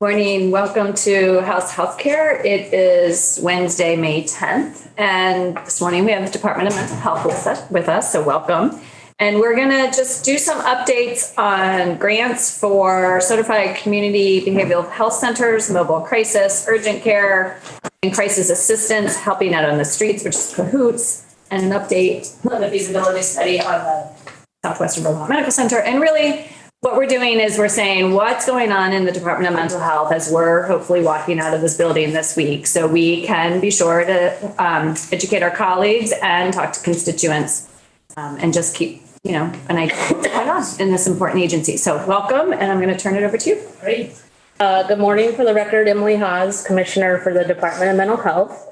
Morning. Welcome to House Healthcare. It is Wednesday, May 10th. And this morning we have the Department of Mental Health with us, so welcome. And we're going to just do some updates on grants for certified community behavioral health centers, mobile crisis, urgent care, and crisis assistance, helping out on the streets, which is CAHOOTS, and an update on the feasibility study on the Southwestern Vermont Medical Center. And really, what we're doing is we're saying what's going on in the Department of Mental Health as we're hopefully walking out of this building this week, so we can be sure to educate our colleagues and talk to constituents and just keep, an idea of what's going on in this important agency. So welcome, and I'm going to turn it over to you. Great. Good morning. For the record, Emily Haas, Commissioner for the Department of Mental Health.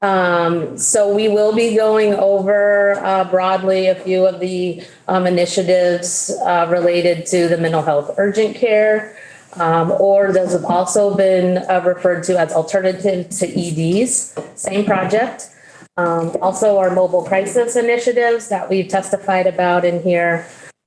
So we will be going over broadly a few of the initiatives related to the mental health urgent care, or those have also been referred to as alternative to EDs, same project. Also our mobile crisis initiatives that we've testified about in here.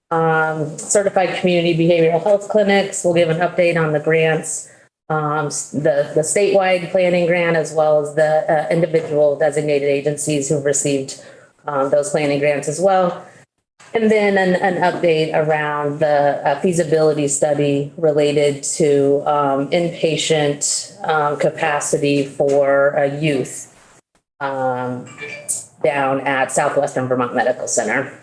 Certified community behavioral health clinics. We'll give an update on the grants. The statewide planning grant, as well as the individual designated agencies who've received those planning grants as well. And then an update around the feasibility study related to inpatient capacity for youth down at Southwestern Vermont Medical Center.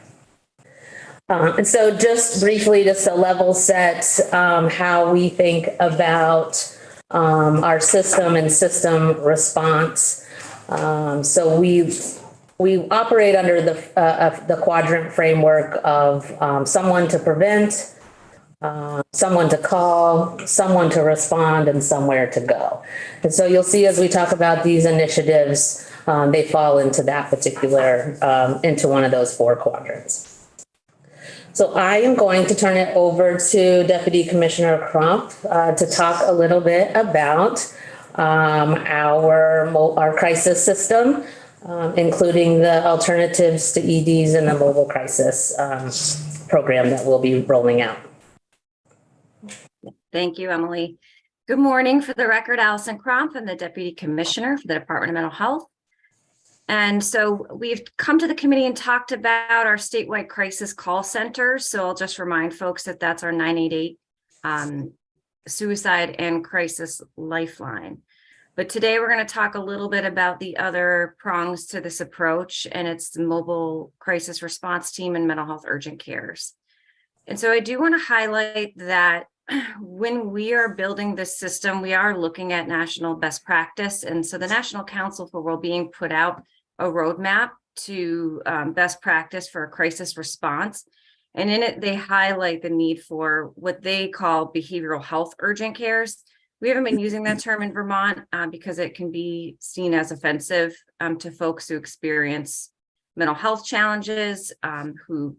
And so just briefly, just to level set how we think about our system and system response. So we operate under the quadrant framework of someone to prevent, someone to call, someone to respond, and somewhere to go. And so you'll see as we talk about these initiatives, they fall into that particular, into one of those four quadrants. So I am going to turn it over to Deputy Commissioner Crump to talk a little bit about our crisis system, including the alternatives to EDs and the mobile crisis program that we'll be rolling out. Thank you, Emily. Good morning. For the record, Allison Crump. I'm the Deputy Commissioner for the Department of Mental Health. And so we've come to the committee and talked about our statewide crisis call center. So I'll just remind folks that that's our 988 suicide and crisis lifeline. But today we're going to talk a little bit about the other prongs to this approach, and it's the mobile crisis response team and mental health urgent cares. And so I do want to highlight that when we are building this system, we are looking at national best practice. And so the National Council for Wellbeing put out a roadmap to best practice for a crisis response. And in it, they highlight the need for what they call behavioral health urgent cares. We haven't been using that term in Vermont because it can be seen as offensive to folks who experience mental health challenges, who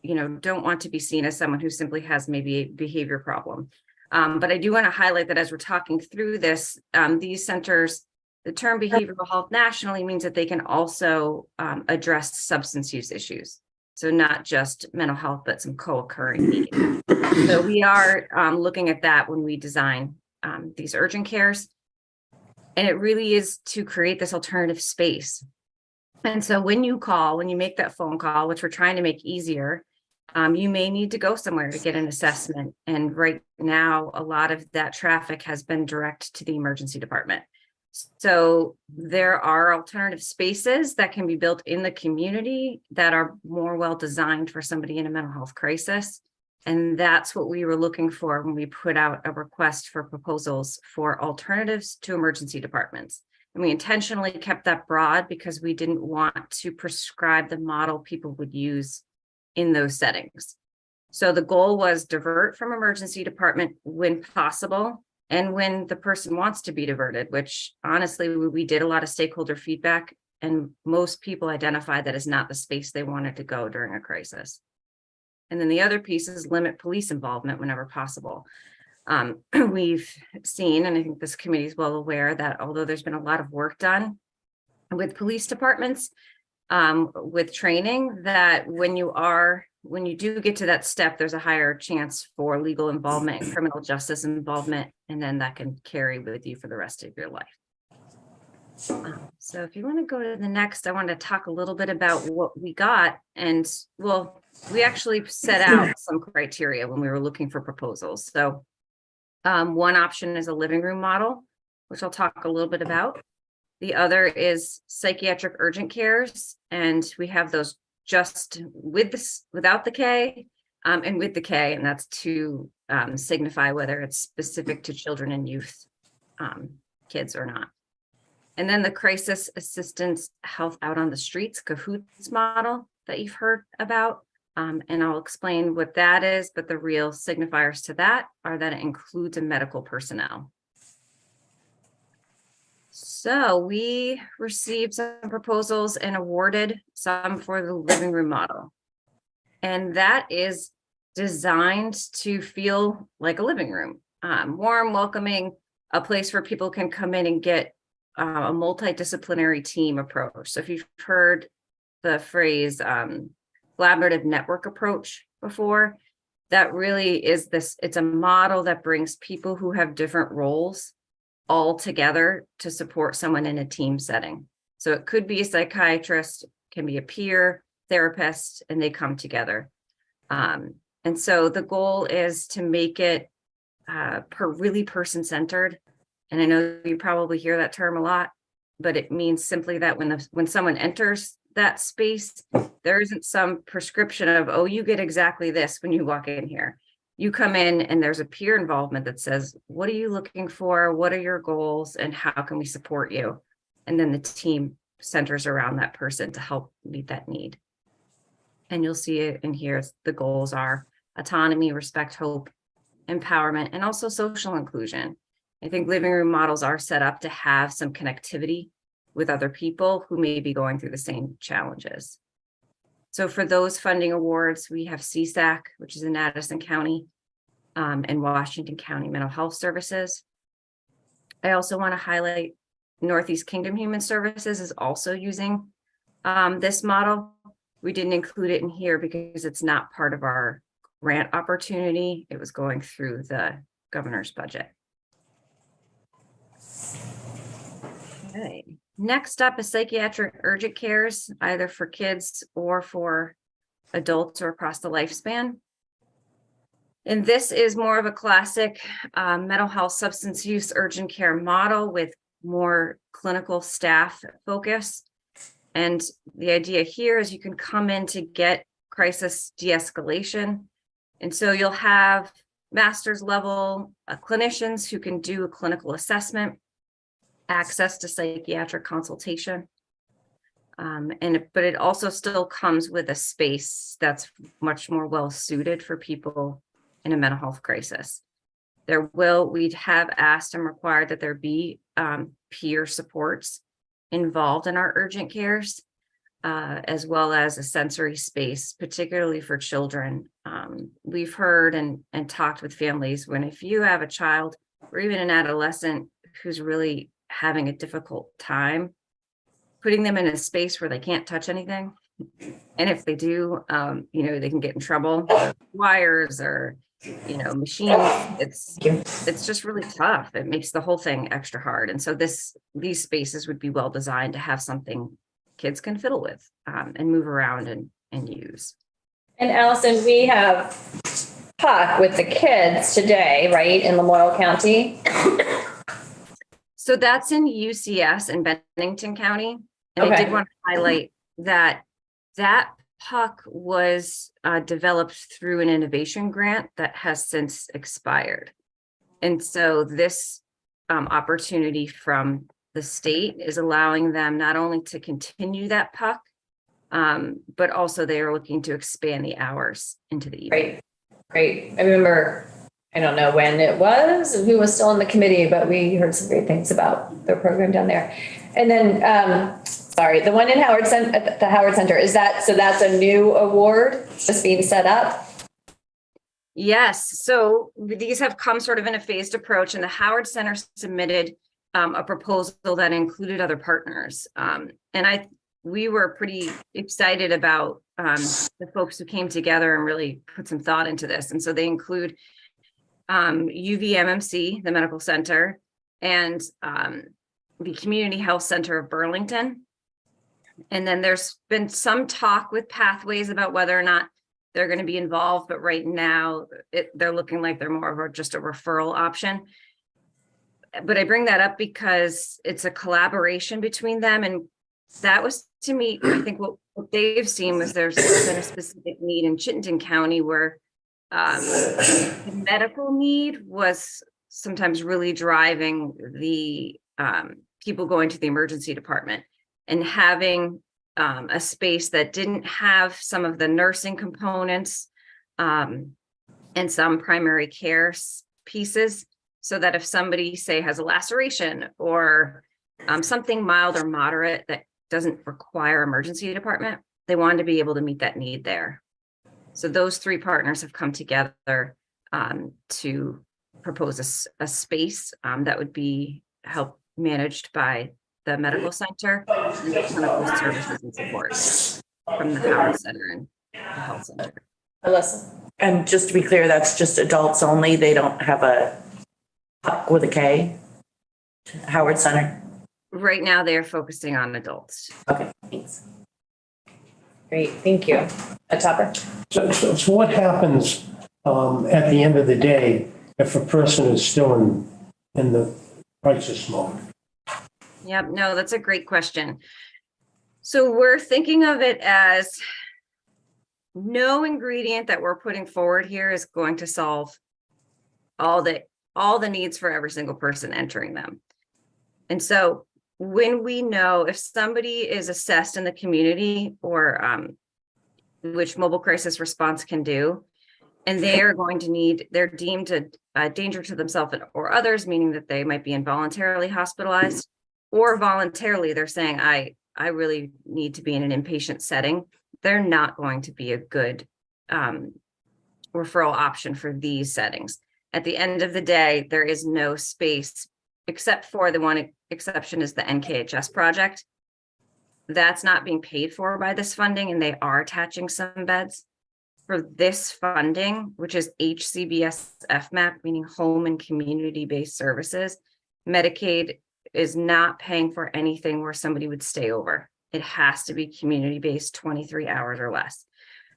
don't want to be seen as someone who simply has maybe a behavior problem. But I do want to highlight that as we're talking through this, these centers, the term behavioral health nationally means that they can also address substance use issues. So not just mental health, but some co-occurring needs. So we are looking at that when we design these urgent cares. And it really is to create this alternative space. And so when you make that phone call, which we're trying to make easier, you may need to go somewhere to get an assessment. And right now, a lot of that traffic has been direct to the emergency department. So there are alternative spaces that can be built in the community that are more well designed for somebody in a mental health crisis. And that's what we were looking for when we put out a request for proposals for alternatives to emergency departments. And we intentionally kept that broad because we didn't want to prescribe the model people would use in those settings. So the goal was divert from emergency department when possible and when the person wants to be diverted, which honestly, we did a lot of stakeholder feedback and most people identified that as not the space they wanted to go during a crisis. And then the other piece is limit police involvement whenever possible. We've seen, and I think this committee is well aware, that although there's been a lot of work done with police departments, with training, that when you are when you do get to that step, there's a higher chance for legal involvement and criminal justice involvement, and then that can carry with you for the rest of your life. So if you want to go to the next, I want to talk a little bit about what we got. And well, we actually set out some criteria when we were looking for proposals. So one option is a living room model, which I'll talk a little bit about. The other is psychiatric urgent cares, and we have those just with this, without the K, and with the K, and that's to signify whether it's specific to children and youth, kids or not. And then the crisis assistance health out on the streets, CAHOOTS model that you've heard about. And I'll explain what that is, but the real signifiers to that are that it includes a medical personnel. So we received some proposals and awarded some for the living room model. And that is designed to feel like a living room, warm, welcoming, a place where people can come in and get a multidisciplinary team approach. So if you've heard the phrase collaborative network approach before, that really is this, it's a model that brings people who have different roles all together to support someone in a team setting. So it could be a psychiatrist, can be a peer therapist, and they come together. And so the goal is to make it really person-centered. And I know you probably hear that term a lot, but it means simply that when someone enters that space, there isn't some prescription of, oh, you get exactly this when you walk in here. You come in and there's a peer involvement that says, what are you looking for? What are your goals? And how can we support you? And then the team centers around that person to help meet that need. And you'll see it in here. The goals are autonomy, respect, hope, empowerment, and also social inclusion. I think living room models are set up to have some connectivity with other people who may be going through the same challenges. So for those funding awards, we have CSAC, which is in Addison County, and Washington County Mental Health Services. I also want to highlight Northeast Kingdom Human Services is also using this model. We didn't include it in here because it's not part of our grant opportunity. It was going through the governor's budget. Okay. Next up is psychiatric urgent cares, either for kids or for adults or across the lifespan. And this is more of a classic mental health substance use urgent care model with more clinical staff focus. And the idea here is you can come in to get crisis de-escalation. And so you'll have master's level clinicians who can do a clinical assessment, access to psychiatric consultation. But it also still comes with a space that's much more well suited for people in a mental health crisis. We'd have asked and required that there be peer supports involved in our urgent cares, as well as a sensory space, particularly for children. We've heard and talked with families when if you have a child or even an adolescent who's really having a difficult time, putting them in a space where they can't touch anything. And if they do, they can get in trouble, wires or, machines. It's just really tough. It makes the whole thing extra hard. And so these spaces would be well designed to have something kids can fiddle with and move around and use. And Allison, we have Puck with the kids today, right, in Lamoille County? So that's in UCS in Bennington County. And Okay. I did want to highlight that Puck was developed through an innovation grant that has since expired. And so this opportunity from the state is allowing them not only to continue that Puck, but also they are looking to expand the hours into the evening. Great. I remember, I don't know when it was, who was still on the committee, but we heard some great things about their program down there. And then, the one in Howard at the Howard Center, so that's a new award just being set up? Yes. So these have come sort of in a phased approach, and the Howard Center submitted a proposal that included other partners. And we were pretty excited about the folks who came together and really put some thought into this. And so they include UVMMC, the medical center, and the Community Health Center of Burlington. And then there's been some talk with Pathways about whether or not they're going to be involved, but right now they're looking like they're more of just a referral option. But I bring that up because it's a collaboration between them. And that was, to me, I think what they've seen was there's been a specific need in Chittenden County where the medical need was sometimes really driving the people going to the emergency department, and having a space that didn't have some of the nursing components and some primary care pieces, so that if somebody, say, has a laceration or something mild or moderate that doesn't require emergency department, they wanted to be able to meet that need there. So those three partners have come together to propose a space that would be help managed by the medical center and the clinical services and support from the Howard Center and the health center. Alyssa. And just to be clear, that's just adults only. They don't have a Huck with a K, Howard Center. Right now, they are focusing on adults. Okay, thanks. Great, thank you. Topper. So what happens at the end of the day if a person is still in the crisis mode? Yep, no, that's a great question. So we're thinking of it as no ingredient that we're putting forward here is going to solve all the needs for every single person entering them. And so when we know if somebody is assessed in the community, or which mobile crisis response can do, and they are going to need, they're deemed a danger to themselves or others, meaning that they might be involuntarily hospitalized, or voluntarily they're saying, I really need to be in an inpatient setting, they're not going to be a good referral option for these settings. At the end of the day, there is no space, except for the one exception is the NKHS project. That's not being paid for by this funding, and they are attaching some beds. For this funding, which is HCBS FMAP, meaning home and community-based services, Medicaid is not paying for anything where somebody would stay over. It has to be community-based, 23 hours or less.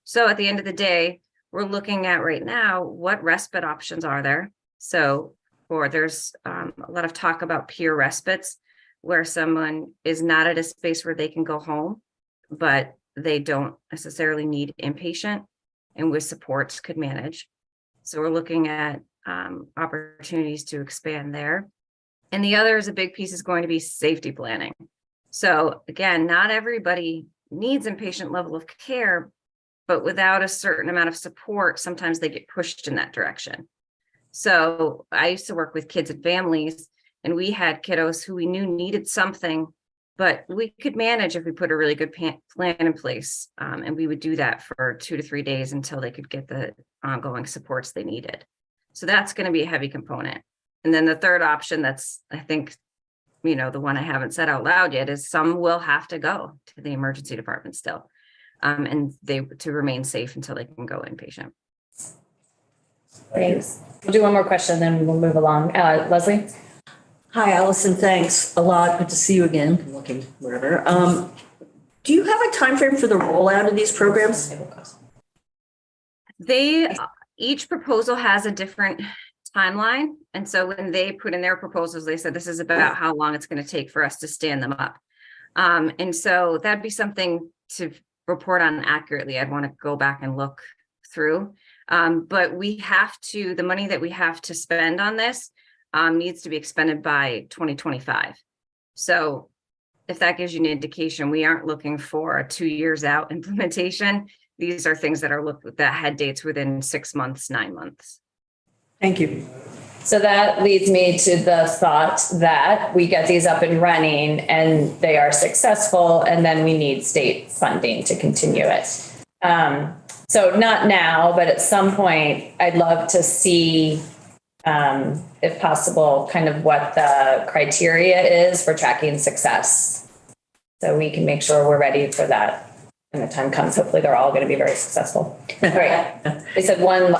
So at the end of the day, we're looking at right now, what respite options are there? So there's a lot of talk about peer respites, where someone is not at a space where they can go home, but they don't necessarily need inpatient, and with supports could manage. So we're looking at opportunities to expand there. And the other is a big piece is going to be safety planning. So again, not everybody needs inpatient level of care, but without a certain amount of support, sometimes they get pushed in that direction. So I used to work with kids and families, and we had kiddos who we knew needed something, but we could manage if we put a really good plan in place. And we would do that for 2 to 3 days until they could get the ongoing supports they needed. So that's going to be a heavy component. And then the third option that's, I think, the one I haven't said out loud yet, is some will have to go to the emergency department still. And to remain safe until they can go inpatient. Thanks. We'll do one more question, then we'll move along. Leslie? Hi, Allison. Thanks a lot. Good to see you again. I'm looking wherever. Do you have a time frame for the rollout of these programs? Each proposal has a different timeline. And so when they put in their proposals, they said, this is about how long it's going to take for us to stand them up. And so that'd be something to report on accurately. I'd want to go back and look through. But the money that we have to spend on this needs to be expended by 2025. So if that gives you an indication, we aren't looking for a 2 years out implementation. These are things that had dates within 6 months, 9 months. Thank you. So that leads me to the thought that we get these up and running and they are successful, and then we need state funding to continue it. So not now, but at some point, I'd love to see, if possible, kind of what the criteria is for tracking success. so we can make sure we're ready for that when the time comes. Hopefully, they're all going to be very successful. All right. They said one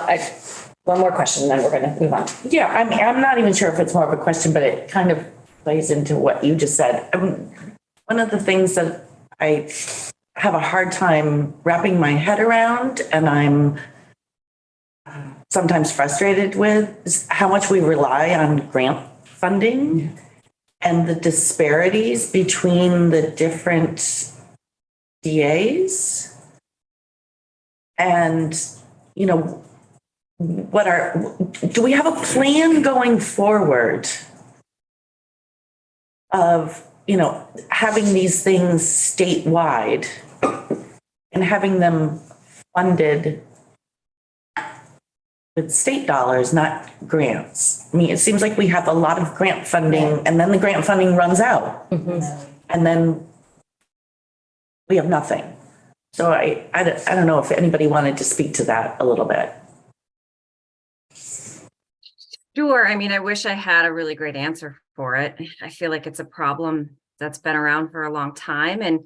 more question, and then we're going to move on. Yeah, I'm not even sure if it's more of a question, but it kind of plays into what you just said. One of the things that I have a hard time wrapping my head around, and I'm sometimes frustrated with, is how much we rely on grant funding and the disparities between the different DAs. And, do we have a plan going forward of, having these things statewide and having them funded with state dollars, not grants? I mean, it seems like we have a lot of grant funding and then the grant funding runs out. And then we have nothing. So I don't know if anybody wanted to speak to that a little bit. Sure. I mean, I wish I had a really great answer for it. I feel like it's a problem that's been around for a long time. And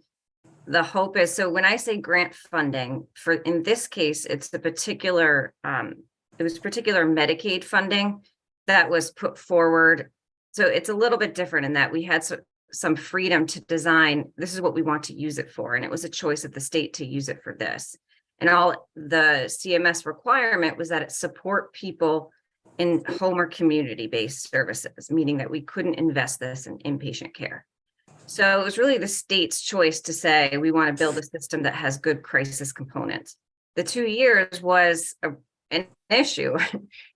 the hope is, so when I say grant funding, in this case, it's the particular, it was particular Medicaid funding that was put forward. So it's a little bit different in that we had some freedom to design, this is what we want to use it for. And it was a choice of the state to use it for this. And all the CMS requirement was that it support people in home or community-based services, meaning that we couldn't invest this in inpatient care. So it was really the state's choice to say, we want to build a system that has good crisis components. The 2 years was an issue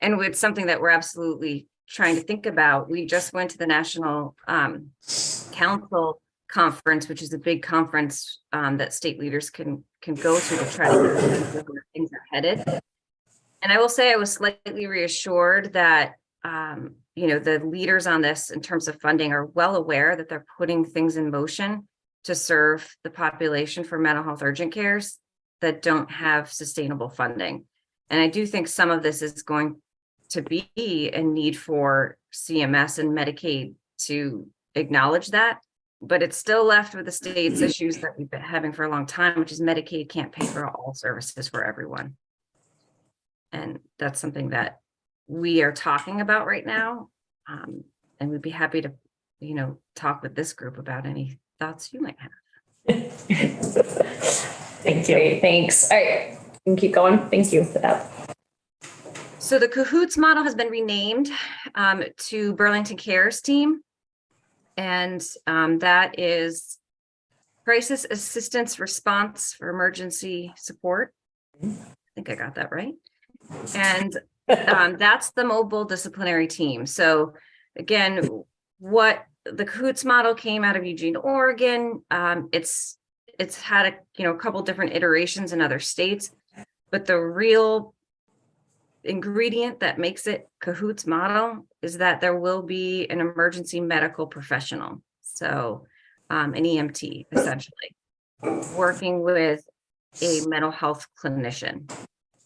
and with something that we're absolutely trying to think about. We just went to the National Council Conference, which is a big conference that state leaders can go to try to get where things are headed. And I will say I was slightly reassured that, the leaders on this in terms of funding are well aware that they're putting things in motion to serve the population for mental health urgent cares that don't have sustainable funding. And I do think some of this is going to be a need for CMS and Medicaid to acknowledge that, but it's still left with the state's issues that we've been having for a long time, which is Medicaid can't pay for all services for everyone. And that's something that we are talking about right now. And we'd be happy to, talk with this group about any thoughts you might have. Thank you. Great, thanks. All right, you can keep going. Thank you for that. So the CAHOOTS model has been renamed to Burlington Cares Team. And that is Crisis Assistance Response for Emergency Support. I think I got that right. And that's the mobile disciplinary team. So again, what the CAHOOTS model came out of Eugene, Oregon. It's had a couple different iterations in other states, but the real ingredient that makes it CAHOOTS model is that there will be an emergency medical professional. So an EMT essentially working with a mental health clinician,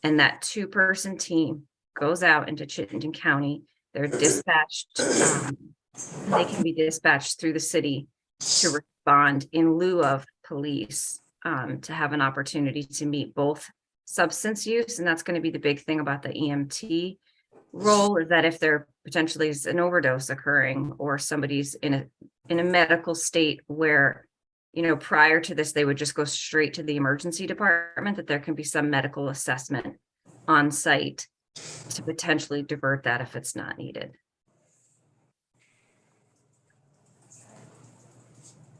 and that 2-person team goes out into Chittenden County. They're dispatched. They can be dispatched through the city to respond in lieu of police, to have an opportunity to meet both substance use. And that's going to be the big thing about the EMT role, is that if there potentially is an overdose occurring or somebody's in a medical state where, prior to this, they would just go straight to the emergency department, that there can be some medical assessment on site to potentially divert that if it's not needed.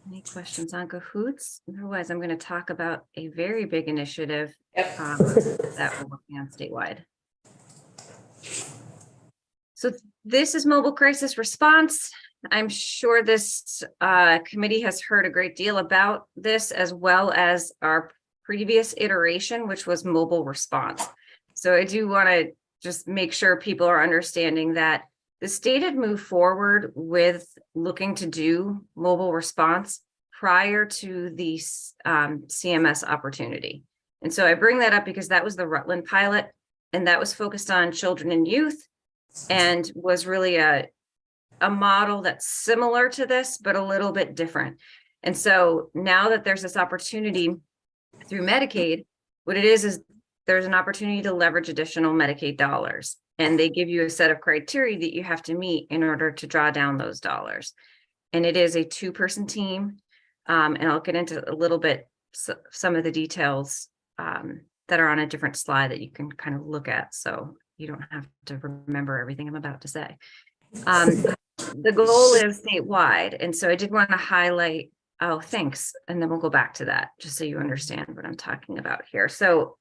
Any questions on CAHOOTS? Otherwise, I'm going to talk about a very big initiative that we're working on statewide. So this is mobile crisis response. I'm sure this committee has heard a great deal about this, as well as our previous iteration, which was mobile response. So I do want to just make sure people are understanding that the state had moved forward with looking to do mobile response prior to the CMS opportunity. And so I bring that up because that was the Rutland pilot, and that was focused on children and youth, and was really a model that's similar to this, but a little bit different. And so now that there's this opportunity through Medicaid, what it is there's an opportunity to leverage additional Medicaid dollars. And they give you a set of criteria that you have to meet in order to draw down those dollars. And it is a 2-person team. And I'll get into a little bit some of the details that are on a different slide that you can kind of look at. So you don't have to remember everything I'm about to say. The goal is statewide. And so I did want to highlight, oh, thanks. And then we'll go back to that just so you understand what I'm talking about here. So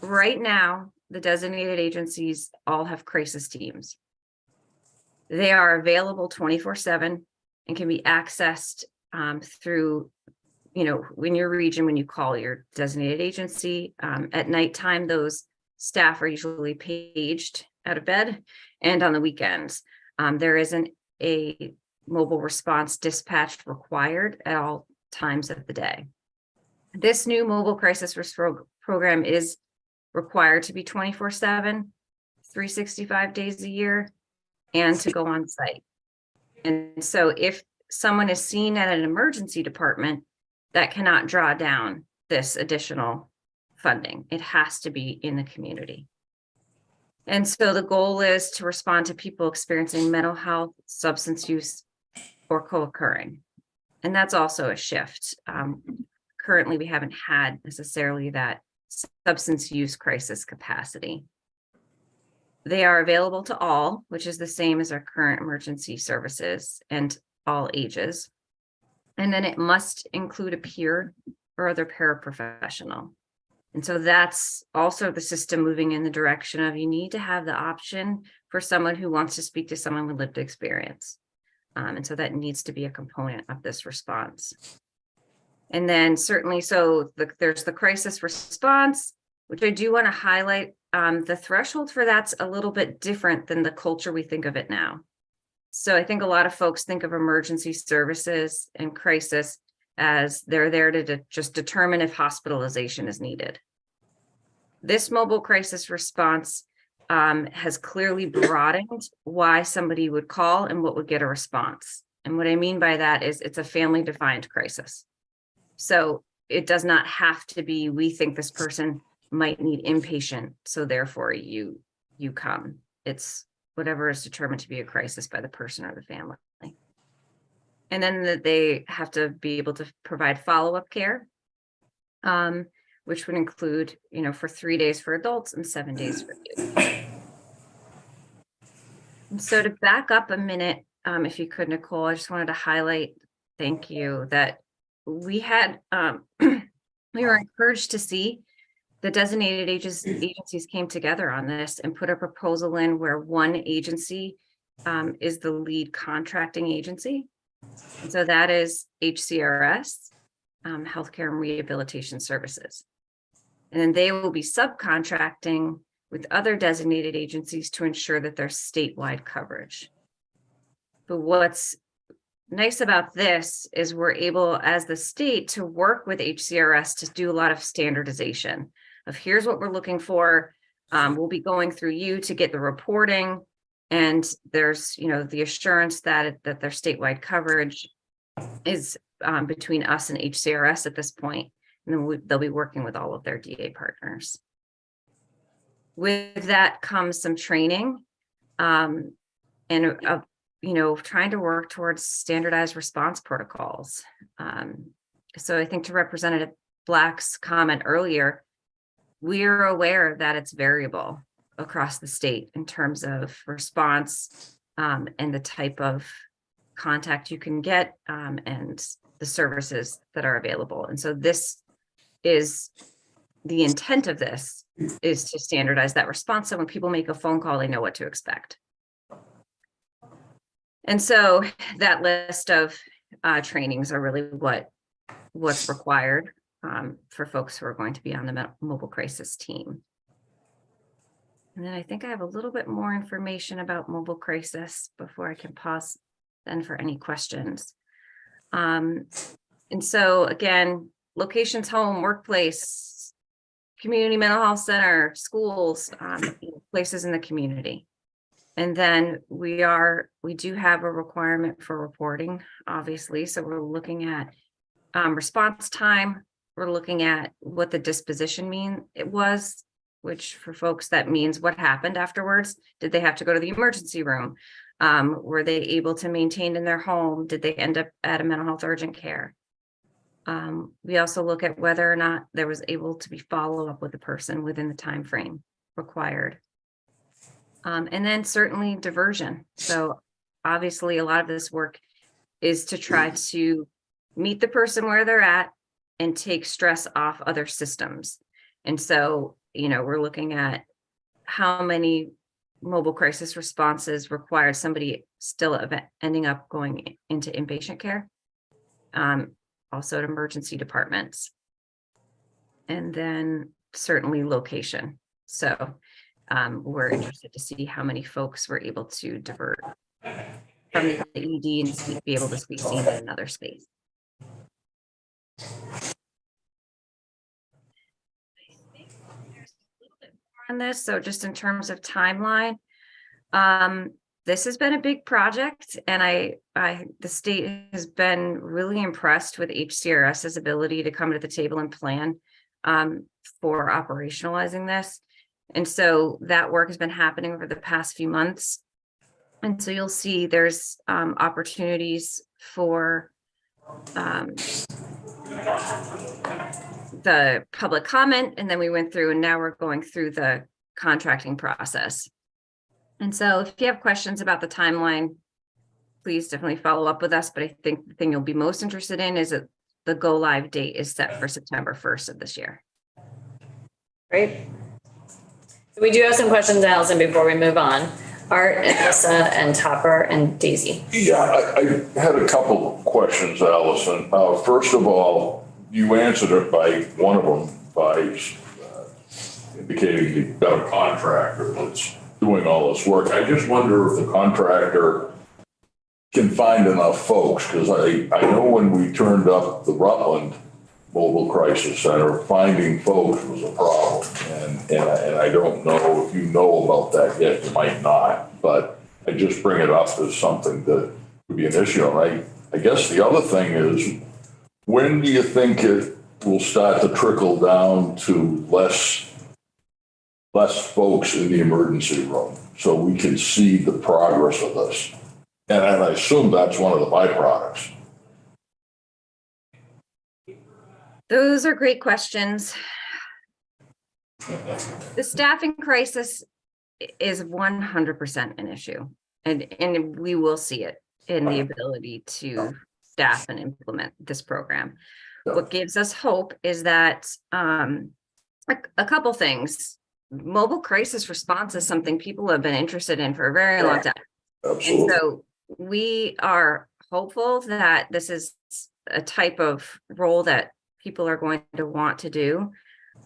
right now, the designated agencies all have crisis teams. They are available 24/7 and can be accessed through, in your region, when you call your designated agency. At nighttime, those staff are usually paged out of bed, and on the weekends. There isn't a mobile response dispatch required at all times of the day. This new mobile crisis program is required to be 24/7, 365 days a year, and to go on site. And so if someone is seen at an emergency department, that cannot draw down this additional funding. It has to be in the community. And so the goal is to respond to people experiencing mental health, substance use, or co-occurring. And that's also a shift. Currently, we haven't had necessarily that substance use crisis capacity. They are available to all, which is the same as our current emergency services, and all ages. And then it must include a peer or other paraprofessional. And so that's also the system moving in the direction of, you need to have the option for someone who wants to speak to someone with lived experience. And so that needs to be a component of this response. And then certainly, so there's the crisis response, which I do want to highlight. The threshold for that's a little bit different than the culture we think of it now. So I think a lot of folks think of emergency services and crisis as they're there to just determine if hospitalization is needed. This mobile crisis response has clearly broadened why somebody would call and what would get a response. And what I mean by that is it's a family defined crisis. So it does not have to be, we think this person might need inpatient, so therefore you come. It's whatever is determined to be a crisis by the person or the family. And then that they have to be able to provide follow-up care, which would include, for 3 days for adults and 7 days for youth. And so to back up a minute, if you could, Nicole, I just wanted to highlight, thank you, that we had, we were encouraged to see the designated agencies came together on this and put a proposal in where one agency is the lead contracting agency. And so that is HCRS, Healthcare and Rehabilitation Services. And then they will be subcontracting with other designated agencies to ensure that there's statewide coverage. But what's nice about this is we're able, as the state, to work with HCRS to do a lot of standardization of here's what we're looking for. We'll be going through you to get the reporting. And there's, the assurance that their statewide coverage is between us and HCRS at this point. And then they'll be working with all of their DA partners. With that comes some training and, trying to work towards standardized response protocols. So I think to Representative Black's comment earlier, we're aware that it's variable across the state in terms of response and the type of contact you can get and the services that are available. And so this is the intent of this, is to standardize that response. So when people make a phone call, they know what to expect. And so that list of trainings are really what's required for folks who are going to be on the mobile crisis team. And then I think I have a little bit more information about mobile crisis before I can pause then for any questions. And so again, locations, home, workplace, community mental health center, schools, places in the community. And then we do have a requirement for reporting, obviously. So we're looking at Response time, we're looking at what the disposition was, which for folks that means what happened afterwards. Did they have to go to the emergency room? Were they able to maintain in their home? Did they end up at a mental health urgent care? We also look at whether or not there was able to be follow-up with the person within the time frame required. And then certainly diversion. So obviously a lot of this work is to try to meet the person where they're at and take stress off other systems. And so, we're looking at how many mobile crisis responses require somebody still ending up going into inpatient care. Also at emergency departments. And then certainly location. So we're interested to see how many folks were able to divert from the ED and be able to be seen in another space. On this, so just in terms of timeline, this has been a big project, and the state has been really impressed with HCRS's ability to come to the table and plan for operationalizing this. And so that work has been happening over the past few months. And so you'll see there's opportunities for the public comment, and then we went through, and now we're going through the contracting process. And so if you have questions about the timeline, please definitely follow up with us. But I think the thing you'll be most interested in is that the go live date is set for September 1st of this year. Great. So we do have some questions, Allison, before we move on. Art and Alyssa and Topper and Daisy. Yeah, I had a couple questions, Allison. First of all, you answered it by one of them by indicating you've got a contractor that's doing all this work. I just wonder if the contractor can find enough folks, because I know when we turned up the Rutland Mobile Crisis Center, finding folks was a problem. And I don't know if you know about that yet, you might not, but I just bring it up as something that would be an issue. And I guess the other thing is, when do you think it will start to trickle down to less folks in the emergency room so we can see the progress of this? And I assume that's one of the byproducts. Those are great questions. The staffing crisis is 100% an issue, and we will see it in the ability to staff and implement this program. What gives us hope is that a couple things. Mobile crisis response is something people have been interested in for a very long time. Absolutely. And so we are hopeful that this is a type of role that people are going to want to do.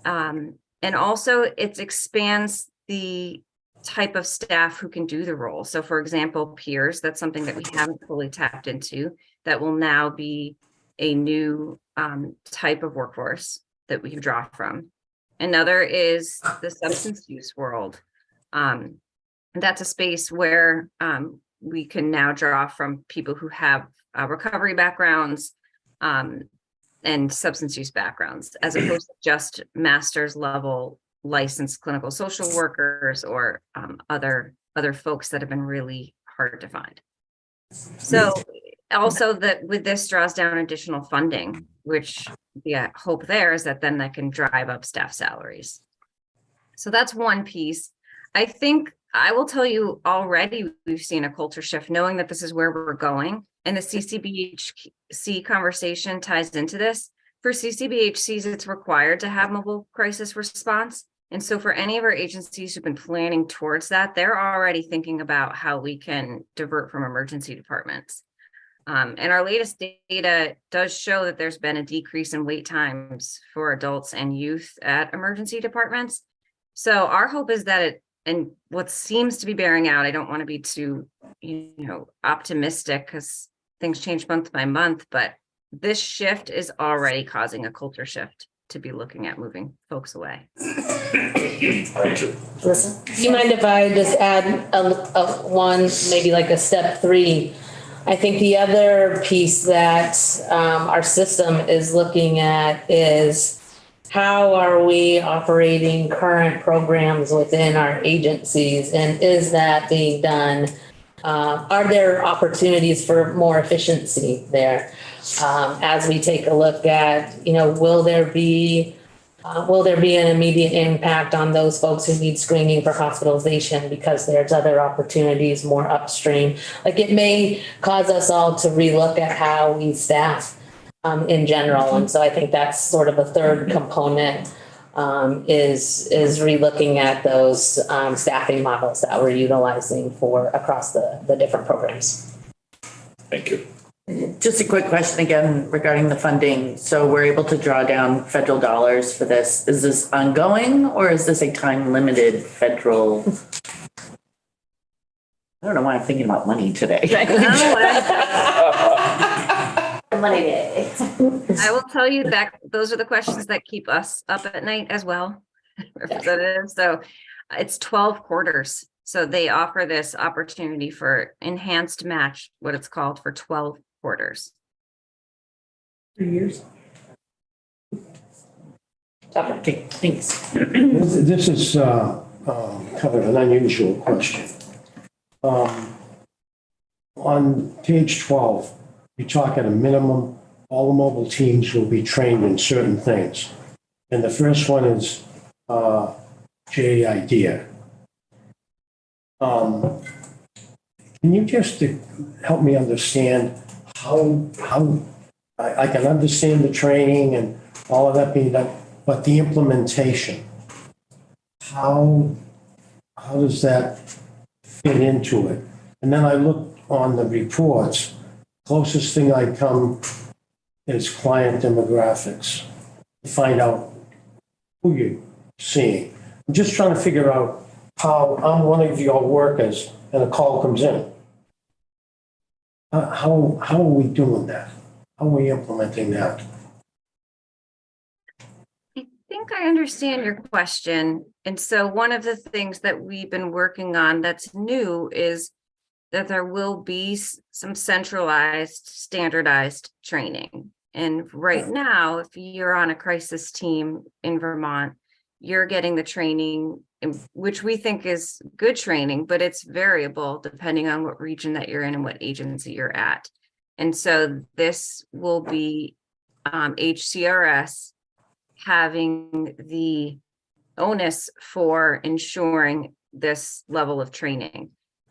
And also it expands the type of staff who can do the role. So for example, peers, that's something that we haven't fully tapped into, that will now be a new type of workforce that we can draw from. Another is the substance use world. That's a space where we can now draw from people who have recovery backgrounds and substance use backgrounds, as opposed to just master's level licensed clinical social workers or other folks that have been really hard to find. So also that with this draws down additional funding, which the hope there is that then that can drive up staff salaries. So that's one piece. I think I will tell you already we've seen a culture shift, knowing that this is where we're going, and the CCBHC conversation ties into this. For CCBHCs, it's required to have mobile crisis response. And so for any of our agencies who've been planning towards that, they're already thinking about how we can divert from emergency departments. And our latest data does show that there's been a decrease in wait times for adults and youth at emergency departments. So our hope is that and what seems to be bearing out, I don't want to be too, optimistic because things change month by month, but this shift is already causing a culture shift to be looking at moving folks away. Thank you. Listen. Do you mind if I just add a one, maybe like a step 3? I think the other piece that our system is looking at is how are we operating current programs within our agencies, and is that being done? Are there opportunities for more efficiency there? As we take a look at, will there be an immediate impact on those folks who need screening for hospitalization because there's other opportunities more upstream? Like, it may cause us all to relook at how we staff in general. And so I think that's sort of a third component, is relooking at those staffing models that we're utilizing for across the different programs. Thank you. Just a quick question again regarding the funding. So we're able to draw down federal dollars for this. Is this ongoing or is this a time-limited federal? I don't know why I'm thinking about money today. Money day. I will tell you that those are the questions that keep us up at night as well, Representative. So it's 12 quarters. So they offer this opportunity for enhanced match, what it's called, for 12 quarters. 3 years. Okay, thanks. This is kind of an unusual question. On page 12, you talk at a minimum, all the mobile teams will be trained in certain things. And the first one is J IDEA. Can you just help me understand how I can understand the training and all of that being done, but the implementation, how does that fit into it? And then I look on the reports, closest thing I come is client demographics, to find out who you're seeing. I'm just trying to figure out how I'm one of your workers and a call comes in. How are we doing that? How are we implementing that? I think I understand your question. And so one of the things that we've been working on that's new is that there will be some centralized, standardized training. And right now, if you're on a crisis team in Vermont, you're getting the training, which we think is good training, but it's variable depending on what region that you're in and what agency you're at. And so this will be HCRS having the onus for ensuring this level of training.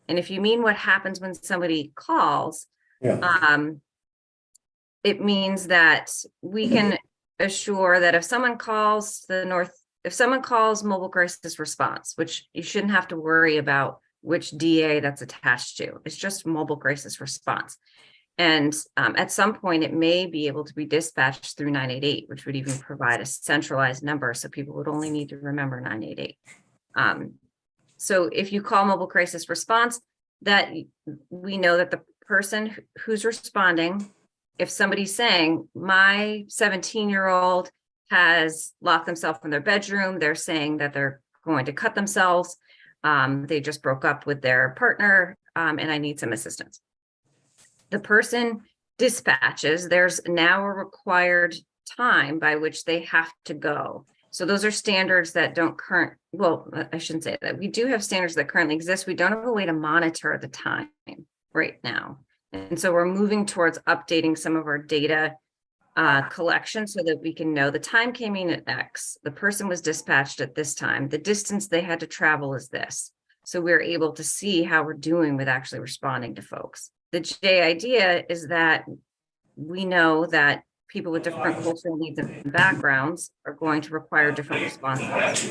And if you mean what happens when somebody calls, it means that we can assure that if someone calls if someone calls mobile crisis response, which you shouldn't have to worry about which DA that's attached to, it's just mobile crisis response. And at some point, it may be able to be dispatched through 988, which would even provide a centralized number. So people would only need to remember 988. So if you call mobile crisis response, that we know that the person who's responding, if somebody's saying my 17-year-old has locked themselves in their bedroom, they're saying that they're going to cut themselves, they just broke up with their partner, and I need some assistance. The person dispatches, there's now a required time by which they have to go. So those are standards that I shouldn't say that. We do have standards that currently exist. We don't have a way to monitor the time right now. And so we're moving towards updating some of our data collection so that we can know the time came in at X, the person was dispatched at this time, the distance they had to travel is this. So we're able to see how we're doing with actually responding to folks. The J idea is that we know that people with different cultural needs and backgrounds are going to require different responses,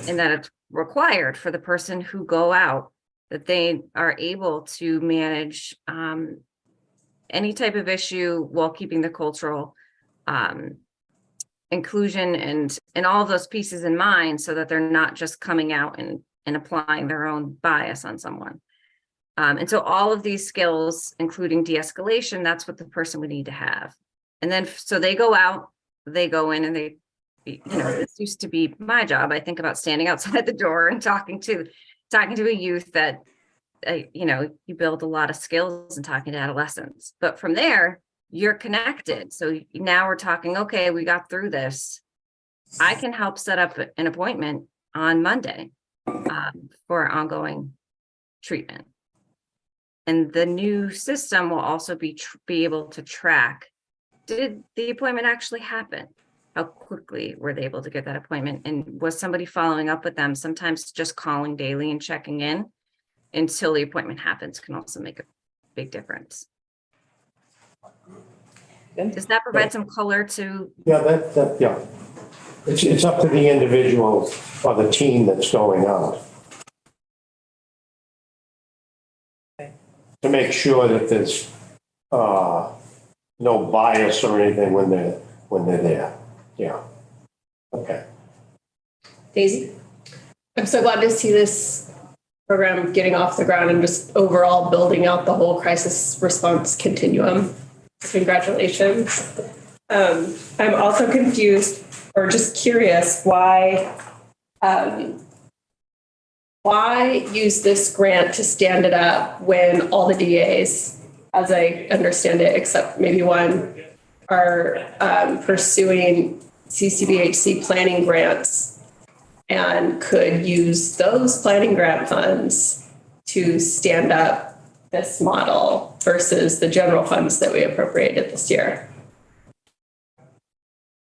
and that it's required for the person who go out that they are able to manage any type of issue while keeping the cultural inclusion and all of those pieces in mind, so that they're not just coming out and applying their own bias on someone. And so all of these skills, including de-escalation, that's what the person would need to have. And then, so they go out, they go in, and they, this used to be my job. I think about standing outside the door and talking to a youth that you build a lot of skills in talking to adolescents, but from there, you're connected. So now we're talking, okay, we got through this. I can help set up an appointment on Monday for ongoing treatment. And the new system will also be able to track, did the appointment actually happen? How quickly were they able to get that appointment? And was somebody following up with them? Sometimes just calling daily and checking in until the appointment happens can also make a big difference. Does that provide some color to? Yeah, yeah. It's up to the individual or the team that's going out. To make sure that there's no bias or anything when they're there. Yeah. Okay. Daisy? I'm so glad to see this program getting off the ground and just overall building out the whole crisis response continuum. Congratulations. I'm also confused or just curious why use this grant to stand it up when all the DAs, as I understand it, except maybe one, are pursuing CCBHC planning grants and could use those planning grant funds to stand up this model versus the general funds that we appropriated this year?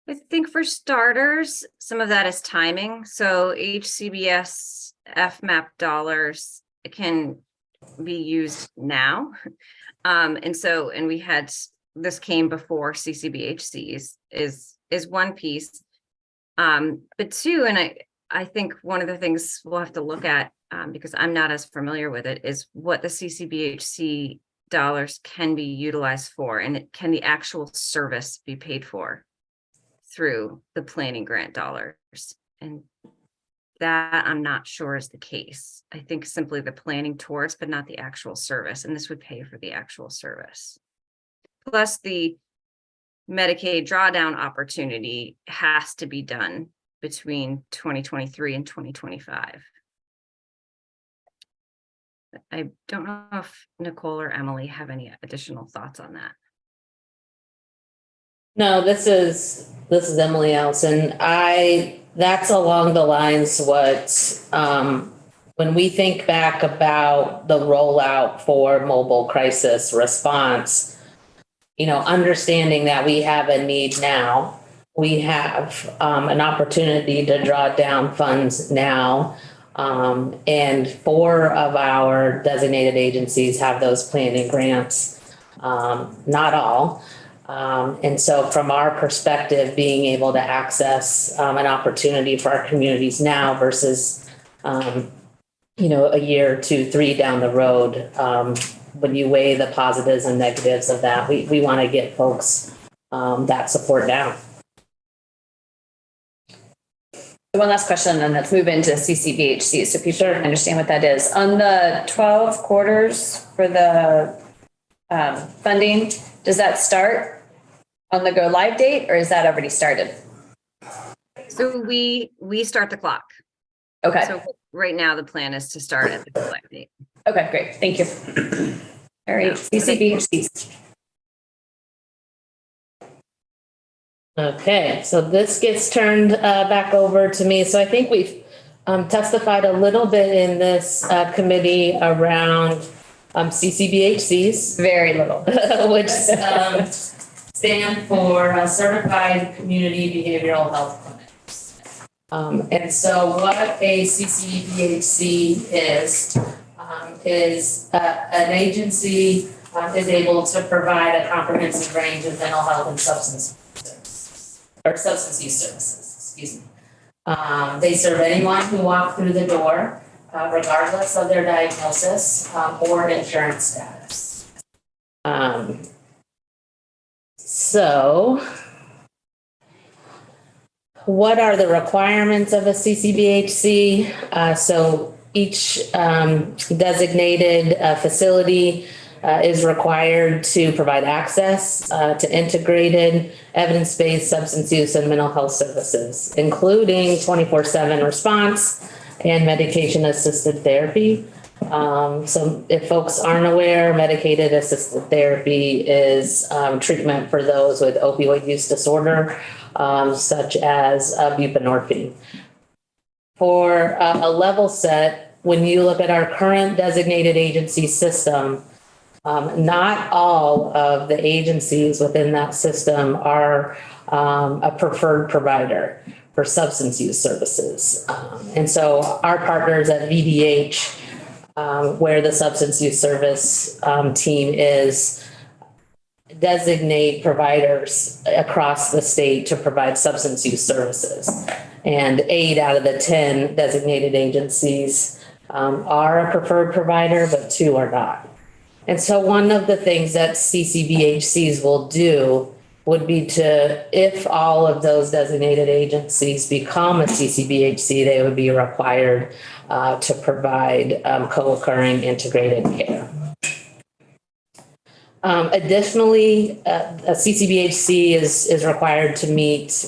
I think for starters, some of that is timing. So HCBS FMAP dollars can be used now. And we had, this came before CCBHCs is one piece. But two, and I think one of the things we'll have to look at, because I'm not as familiar with it, is what the CCBHC dollars can be utilized for, and can the actual service be paid for through the planning grant dollars? And that I'm not sure is the case. I think simply the planning towards, but not the actual service. And this would pay for the actual service. Plus the Medicaid drawdown opportunity has to be done between 2023 and 2025. I don't know if Nicole or Emily have any additional thoughts on that. No, this is Emily Allison. That's along the lines what, when we think back about the rollout for mobile crisis response, understanding that we have a need now, we have an opportunity to draw down funds now. And 4 of our designated agencies have those planning grants, not all. And so from our perspective, being able to access an opportunity for our communities now versus, a year, 2, 3 down the road, when you weigh the positives and negatives of that, we want to get folks that support now. One last question, and then let's move into CCBHC so people understand what that is. On the 12 quarters for the funding, does that start on the go live date, or is that already started? So we start the clock. Okay. So right now the plan is to start at the go live date. Okay, great. Thank you. All right, CCBHC. Okay, so this gets turned back over to me. So I think we've testified a little bit in this committee around CCBHCs. Very little. Which stand for Certified Community Behavioral Health Clinics. And so what a CCBHC is an agency is able to provide a comprehensive range of mental health and substance use services, excuse me. They serve anyone who walks through the door, regardless of their diagnosis or insurance status. So what are the requirements of a CCBHC? So each designated facility is required to provide access to integrated evidence-based substance use and mental health services, including 24/7 response and medication-assisted therapy. So if folks aren't aware, medicated assisted therapy is treatment for those with opioid use disorder, such as buprenorphine. For a level set, when you look at our current designated agency system, not all of the agencies within that system are a preferred provider for substance use services. And so our partners at VDH, where the substance use service team is, designate providers across the state to provide substance use services. And 8 out of the 10 designated agencies are a preferred provider, but 2 are not. And so one of the things that CCBHCs will do would be to, if all of those designated agencies become a CCBHC, they would be required to provide co-occurring integrated care. Additionally, a CCBHC is required to meet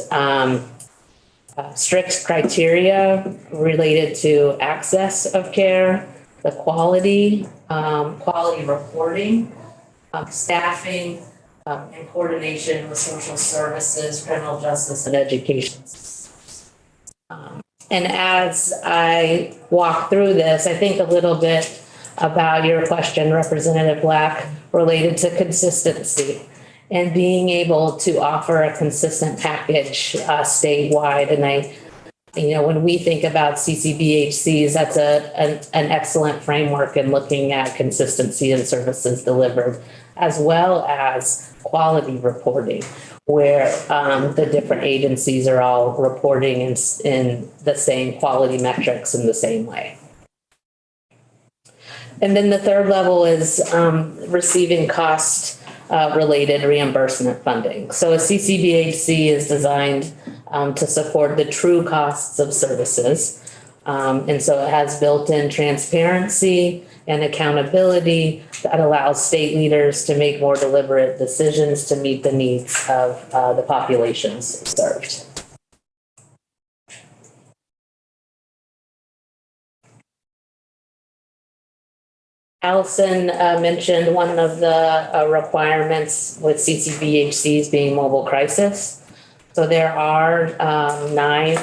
strict criteria related to access of care, the quality reporting, staffing, in coordination with social services, criminal justice, and education. And as I walk through this, I think a little bit about your question, Representative Black, related to consistency and being able to offer a consistent package statewide. And when we think about CCBHCs, that's an excellent framework in looking at consistency in services delivered, as well as quality reporting, where the different agencies are all reporting in the same quality metrics in the same way. And then the third level is receiving cost related reimbursement funding. So a CCBHC is designed to support the true costs of services. And so it has built-in transparency and accountability that allows state leaders to make more deliberate decisions to meet the needs of the populations served. Allison mentioned one of the requirements with CCBHCs being mobile crisis. So there are 9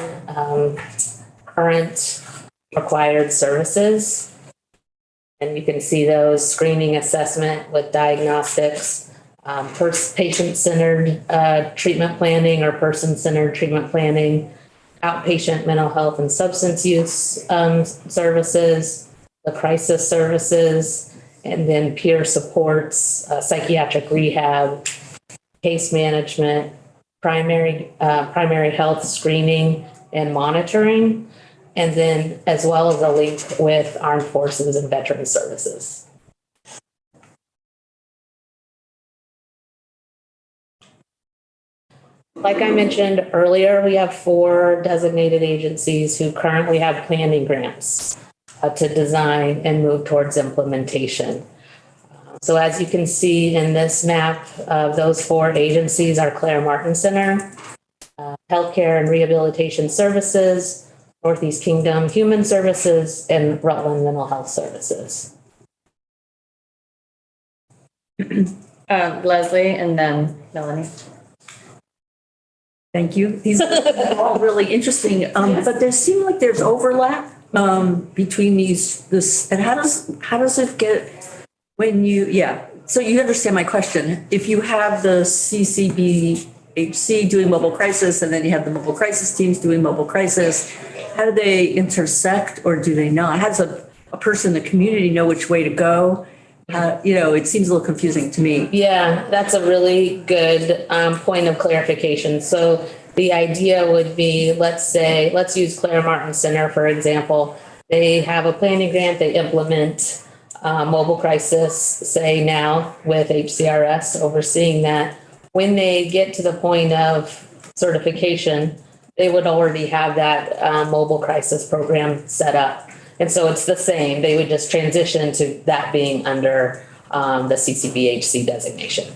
current required services. And you can see those: screening, assessment with diagnostics, patient-centered treatment planning or person-centered treatment planning, outpatient mental health and substance use services, the crisis services, and then peer supports, psychiatric rehab, case management, primary health screening and monitoring, and then as well as a link with armed forces and veteran services. Like I mentioned earlier, we have 4 designated agencies who currently have planning grants to design and move towards implementation. So as you can see in this map, those 4 agencies are Claire Martin Center, Healthcare and Rehabilitation Services, Northeast Kingdom Human Services, and Rutland Mental Health Services. Leslie and then Melanie. Thank you. These are all really interesting, but there seems like there's overlap between this, and how does it get when so you understand my question. If you have the CCBHC doing mobile crisis, and then you have the mobile crisis teams doing mobile crisis, how do they intersect, or do they not? How does a person in the community know which way to go? It seems a little confusing to me. Yeah, that's a really good point of clarification. So the idea would be, let's use Claire Martin Center, for example. They have a planning grant, they implement mobile crisis, say now with HCRS overseeing that. When they get to the point of certification, they would already have that mobile crisis program set up. And so it's the same. They would just transition to that being under the CCBHC designation.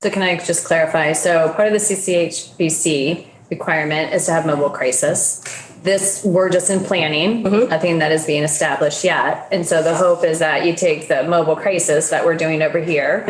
So can I just clarify? So part of the CCHBC requirement is to have mobile crisis. we're just in planning, nothing that is being established yet. And so the hope is that you take the mobile crisis that we're doing over here.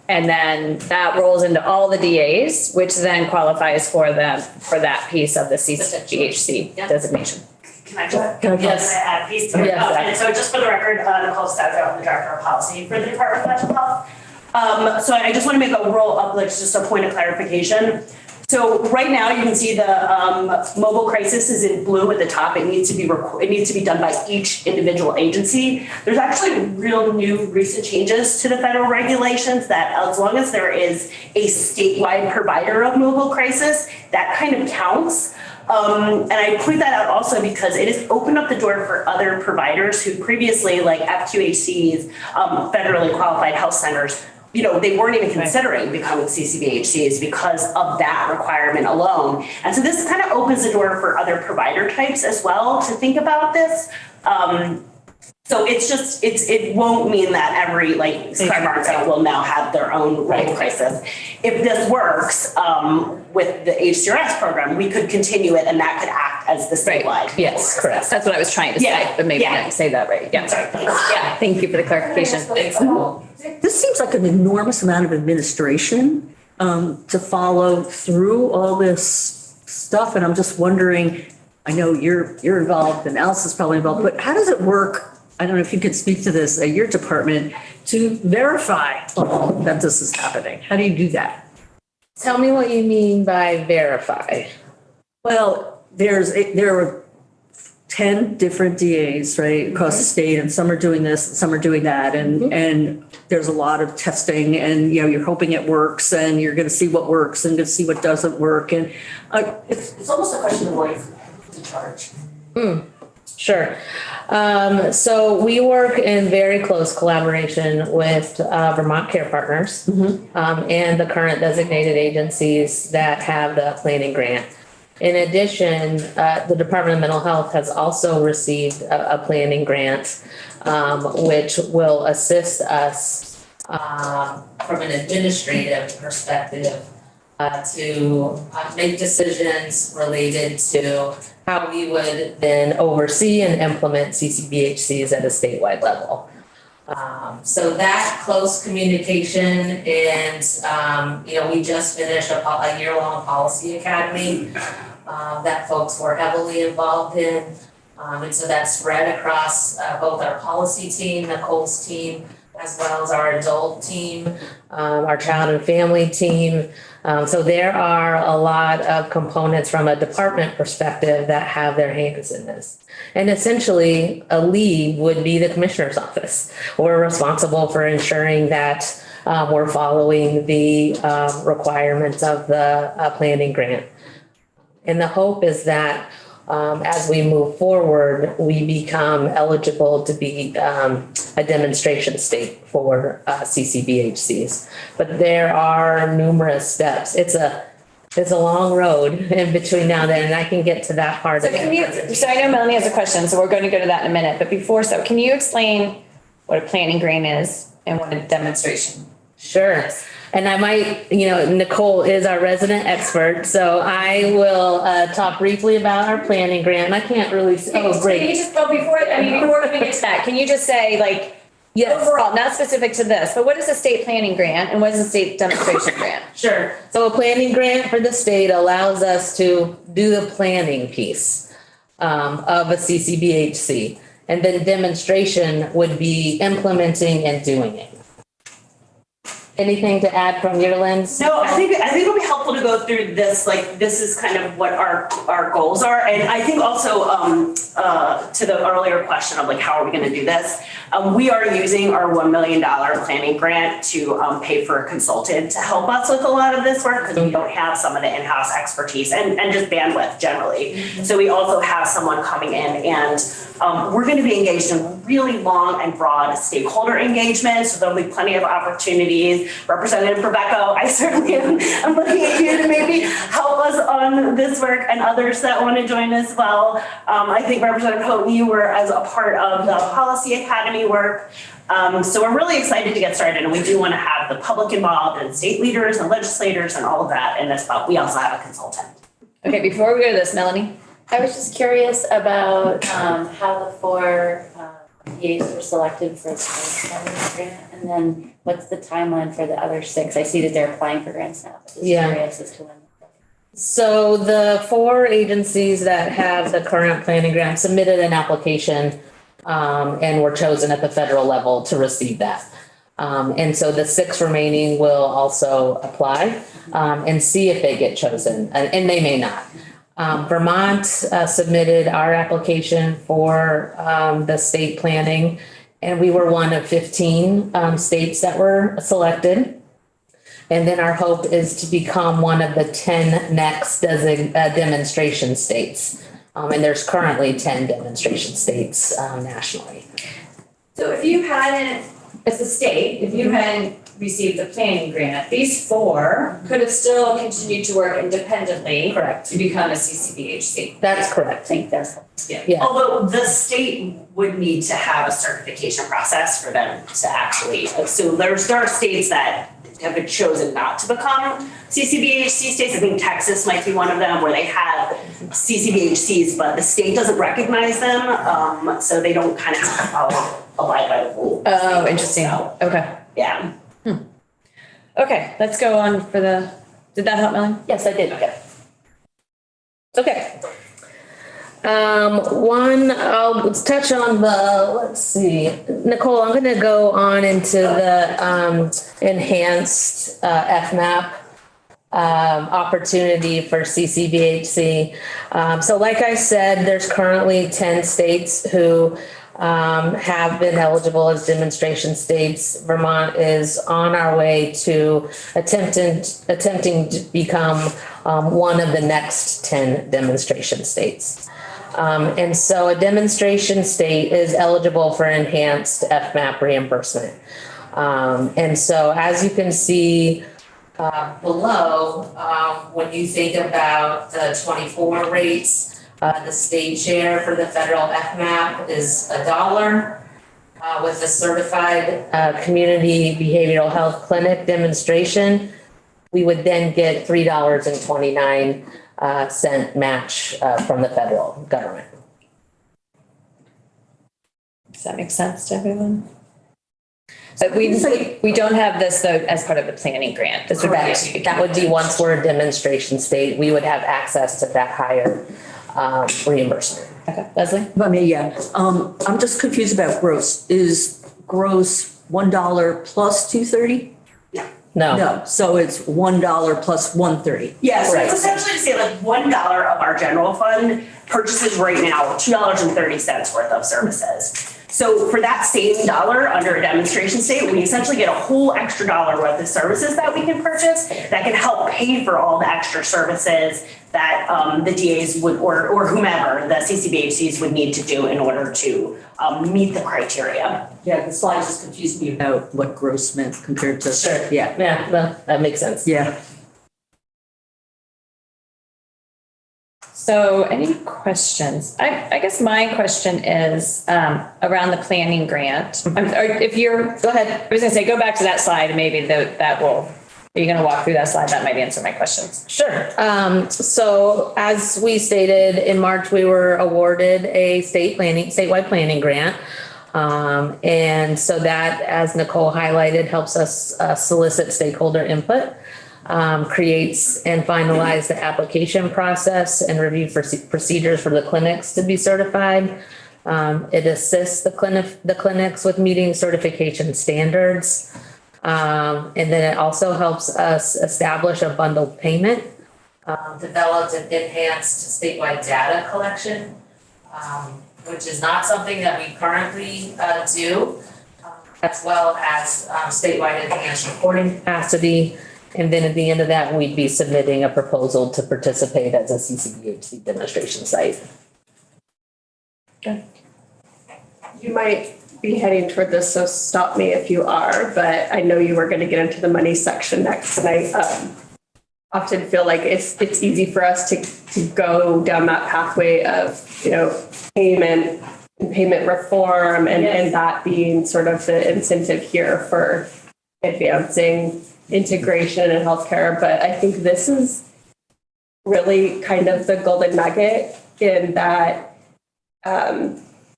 And then that rolls into all the DAs, which then qualifies for that piece of the CCBHC designation. Can I just Yes. add a piece to it? Yes. And so just for the record, Nicole Stadzo, I'm the Director of Policy for the Department of Mental Health. So I just want to make a roll up, like just a point of clarification. So right now you can see the mobile crisis is in blue at the top. It needs to be done by each individual agency. There's actually real new recent changes to the federal regulations that as long as there is a statewide provider of mobile crisis, that kind of counts. And I point that out also because it has opened up the door for other providers who previously, like FQHCs, federally qualified health centers, they weren't even considering becoming CCBHCs because of that requirement alone. And so this kind of opens the door for other provider types as well to think about this. So it won't mean that every Sky Barnesville will now have their own mobile crisis. If this works with the HCRS program, we could continue it and that could act as the statewide. Yes, correct. That's what I was trying to say, but maybe I didn't say that right. Yeah. Yeah, thank you for the clarification. This seems like an enormous amount of administration to follow through all this stuff. And I'm just wondering, I know you're involved and Allison's probably involved, but how does it work? I don't know if you could speak to this at your department to verify that this is happening. How do you do that? Tell me what you mean by verify. Well, there are 10 different DAs, right, across the state, and some are doing this, and some are doing that, and there's a lot of testing, and you're hoping it works, and you're going to see what works and to see what doesn't work, and it's almost a question of who's in charge. Sure. So we work in very close collaboration with Vermont Care Partners and the current designated agencies that have the planning grant. In addition, the Department of Mental Health has also received a planning grant, which will assist us from an administrative perspective to make decisions related to how we would then oversee and implement CCBHCs at a statewide level. So that close communication and, we just finished a year-long policy academy that folks were heavily involved in. And so that's spread across both our policy team, Nicole's team, as well as our adult team, our child and family team. So there are a lot of components from a department perspective that have their hands in this. And essentially, a lead would be the commissioner's office. We're responsible for ensuring that we're following the requirements of the planning grant. And the hope is that as we move forward, we become eligible to be a demonstration state for CCBHCs. But there are numerous steps. It's a long road in between now and then, and I can get to that part of it. So I know Melanie has a question, so we're going to go to that in a minute. But before, so can you explain what a planning grant is and what a demonstration? Sure. And I might, Nicole is our resident expert, so I will talk briefly about our planning grant. And I can't really, great. Can you just, before we get to that, can you just say Yes. overall, not specific to this, but what is a state planning grant and what is a state demonstration grant? Sure. So a planning grant for the state allows us to do the planning piece of a CCBHC. And then demonstration would be implementing and doing it. Anything to add from your lens? No, I think it'll be helpful to go through this. This is kind of what our goals are, and I think also to the earlier question of how are we going to do this? We are using our $1 million planning grant to pay for a consultant to help us with a lot of this work because we don't have some of the in-house expertise and just bandwidth generally. So we also have someone coming in and we're going to be engaged in really long and broad stakeholder engagement. So there'll be plenty of opportunities. Representative Rebecca, I certainly am looking at you to maybe help us on this work and others that want to join as well. I think Representative Houghton, you were as a part of the Policy Academy work. So we're really excited to get started, and we do want to have the public involved and state leaders and legislators and all of that in this, but we also have a consultant. Okay, before we go to this, Melanie, I was just curious about how the four EAs were selected for the first grant, and then what's the timeline for the other 6? I see that they're applying for grants now, but just Yeah. curious as to when. So the 4 agencies that have the current planning grant submitted an application and were chosen at the federal level to receive that. And so the 6 remaining will also apply and see if they get chosen, and they may not. Vermont submitted our application for the state planning, and we were one of 15 states that were selected. And then our hope is to become one of the 10 next demonstration states. And there's currently 10 demonstration states nationally. So if you hadn't, as a state, if you hadn't received the planning grant, these 4 could have still continued to work independently. Correct. To become a CCBHC. That's correct. I think that's. Yeah. Although the state would need to have a certification process for them to actually, so there are states that have chosen not to become CCBHC states. I think Texas might be one of them where they have CCBHCs, but the state doesn't recognize them. So they don't kind of have to abide by the rules. Oh, interesting. So, Okay. yeah. Okay, let's go on for the, did that help, Melanie? Yes, I did. Okay. I'll touch on let's see, Nicole, I'm gonna go on into the enhanced FMAP opportunity for CCBHC. So like I said, there's currently 10 states who have been eligible as demonstration states. Vermont is on our way to attempting to become one of the next 10 demonstration states. And so a demonstration state is eligible for enhanced FMAP reimbursement. And so as you can see below, when you think about the 24 rates, the state share for the federal FMAP is $1. With the certified community behavioral health clinic demonstration, we would then get $3.29 match from the federal government. Does that make sense to everyone? But we don't have this though as part of the planning grant. This would be. That would be once we're a demonstration state, we would have access to that higher reimbursement. Okay, Leslie? I mean, yeah, I'm just confused about gross. Is gross $1 plus 230? No. No, so it's $1 plus 130. Yeah, so Right. it's essentially to say like $1 of our general fund purchases right now $2.30 worth of services. So for that same dollar under a demonstration state, we essentially get a whole extra dollar worth of services that we can purchase that can help pay for all the extra services that the DAs would, or whomever, the CCBHCs would need to do in order to meet the criteria. Yeah, the slide just confused me about what gross meant compared to. Sure. Yeah, Yeah, that makes sense. yeah. So any questions? I guess my question is around the planning grant. Or if you're, go ahead. I was gonna say, go back to that slide and maybe that will, are you gonna walk through that slide? That might answer my questions. Sure. So as we stated, in March, we were awarded a statewide planning grant. And so that, as Nicole highlighted, helps us solicit stakeholder input, creates and finalize the application process and review procedures for the clinics to be certified. It assists the clinics with meeting certification standards. And then it also helps us establish a bundled payment, developed an enhanced statewide data collection, which is not something that we currently do, as well as statewide enhanced reporting capacity. And then at the end of that, we'd be submitting a proposal to participate as a CCBHC demonstration site. Okay. You might be heading toward this, so stop me if you are, but I know you were going to get into the money section next, and I often feel like it's easy for us to go down that pathway of, payment and payment reform and that being sort of the incentive here for advancing integration in healthcare. But I think this is really kind of the golden nugget in that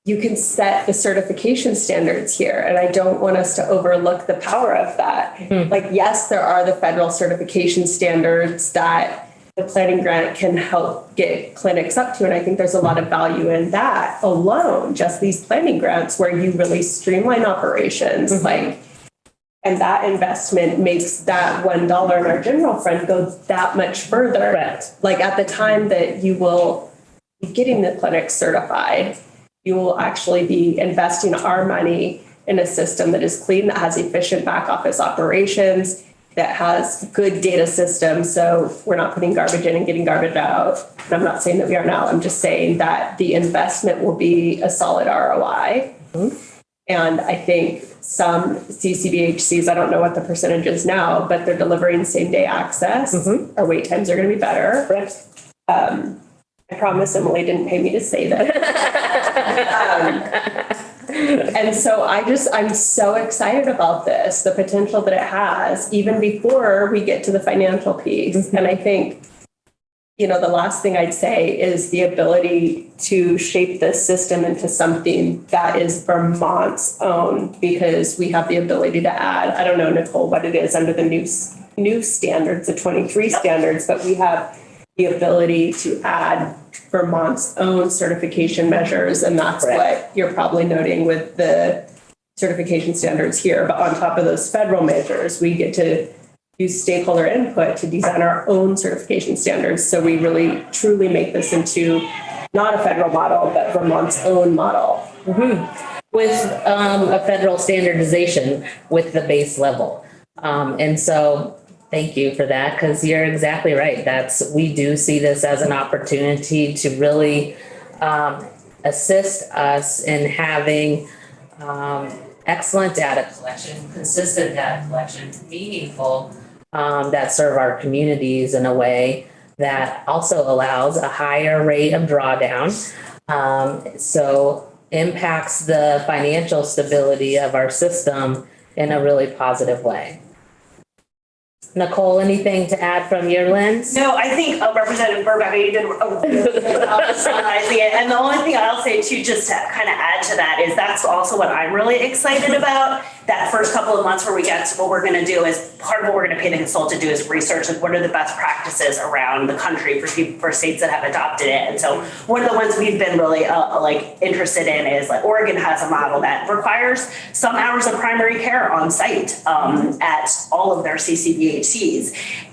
you can set the certification standards here. And I don't want us to overlook the power of that. Like, yes, there are the federal certification standards that the planning grant can help get clinics up to. And I think there's a lot of value in that alone, just these planning grants where you really streamline operations, and that investment makes that $1 in our general fund go that much further. Correct. Like at the time that you will be getting the clinic certified, you will actually be investing our money in a system that is clean, that has efficient back office operations, that has good data systems. So we're not putting garbage in and getting garbage out. And I'm not saying that we are now. I'm just saying that the investment will be a solid ROI. And I think some CCBHCs, I don't know what the percentage is now, but they're delivering same day access. Our wait times are going to be better. I promise Emily didn't pay me to say that. And so I'm so excited about this, the potential that it has, even before we get to the financial piece. And I think, the last thing I'd say is the ability to shape this system into something that is Vermont's own, because we have the ability to add, I don't know, Nicole, what it is under the new standards, the 23 standards, but we have the ability to add Vermont's own certification measures. And that's what you're probably noting with the certification standards here. But on top of those federal measures, we get to use stakeholder input to design our own certification standards. So we really truly make this into not a federal model, but Vermont's own model. With a federal standardization with the base level. And so thank you for that, because you're exactly right. We do see this as an opportunity to really assist us in having excellent data collection, consistent data collection, meaningful, that serve our communities in a way that also allows a higher rate of drawdown. So impacts the financial stability of our system in a really positive way. Nicole, anything to add from your lens? No, I think Representative Burback, you did a really good job summarizing it. And the only thing I'll say too, just to kind of add to that, is that's also what I'm really excited about. That first couple of months where we get to what we're going to do is part of what we're going to pay the consultant to do is research like what are the best practices around the country for states that have adopted it. And so one of the ones we've been really interested in is like Oregon has a model that requires some hours of primary care on site at all of their CCBHCs.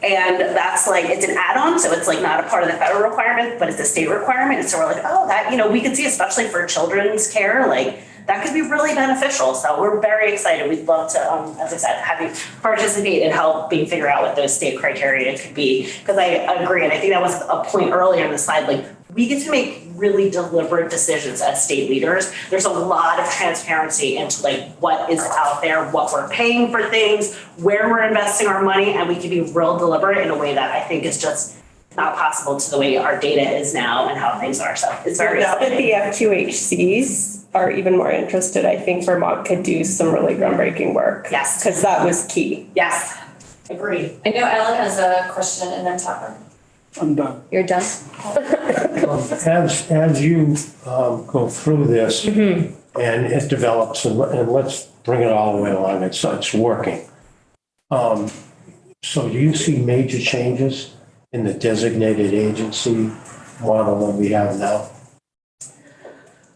And that's like, it's an add-on. So it's like not a part of the federal requirement, but it's a state requirement. And so we're like, oh, that, we can see, especially for children's care, like that could be really beneficial. So we're very excited. We'd love to, as I said, have you participate in helping figure out what those state criteria could be. Because I agree, and I think that was a point earlier in the slide, like we get to make really deliberate decisions as state leaders. There's a lot of transparency into like what is out there, what we're paying for things, where we're investing our money, and we can be real deliberate in a way that I think is just not possible to the way our data is now and how things are. So it's very now that the FQHCs are even more interested, I think Vermont could do some really groundbreaking work. Yes. Because that was key. Yes, agreed. I know Ellen has a question and then Topper. I'm done. You're done? As you go through this and it develops and let's bring it all the way along, it's working. So do you see major changes in the designated agency model that we have now?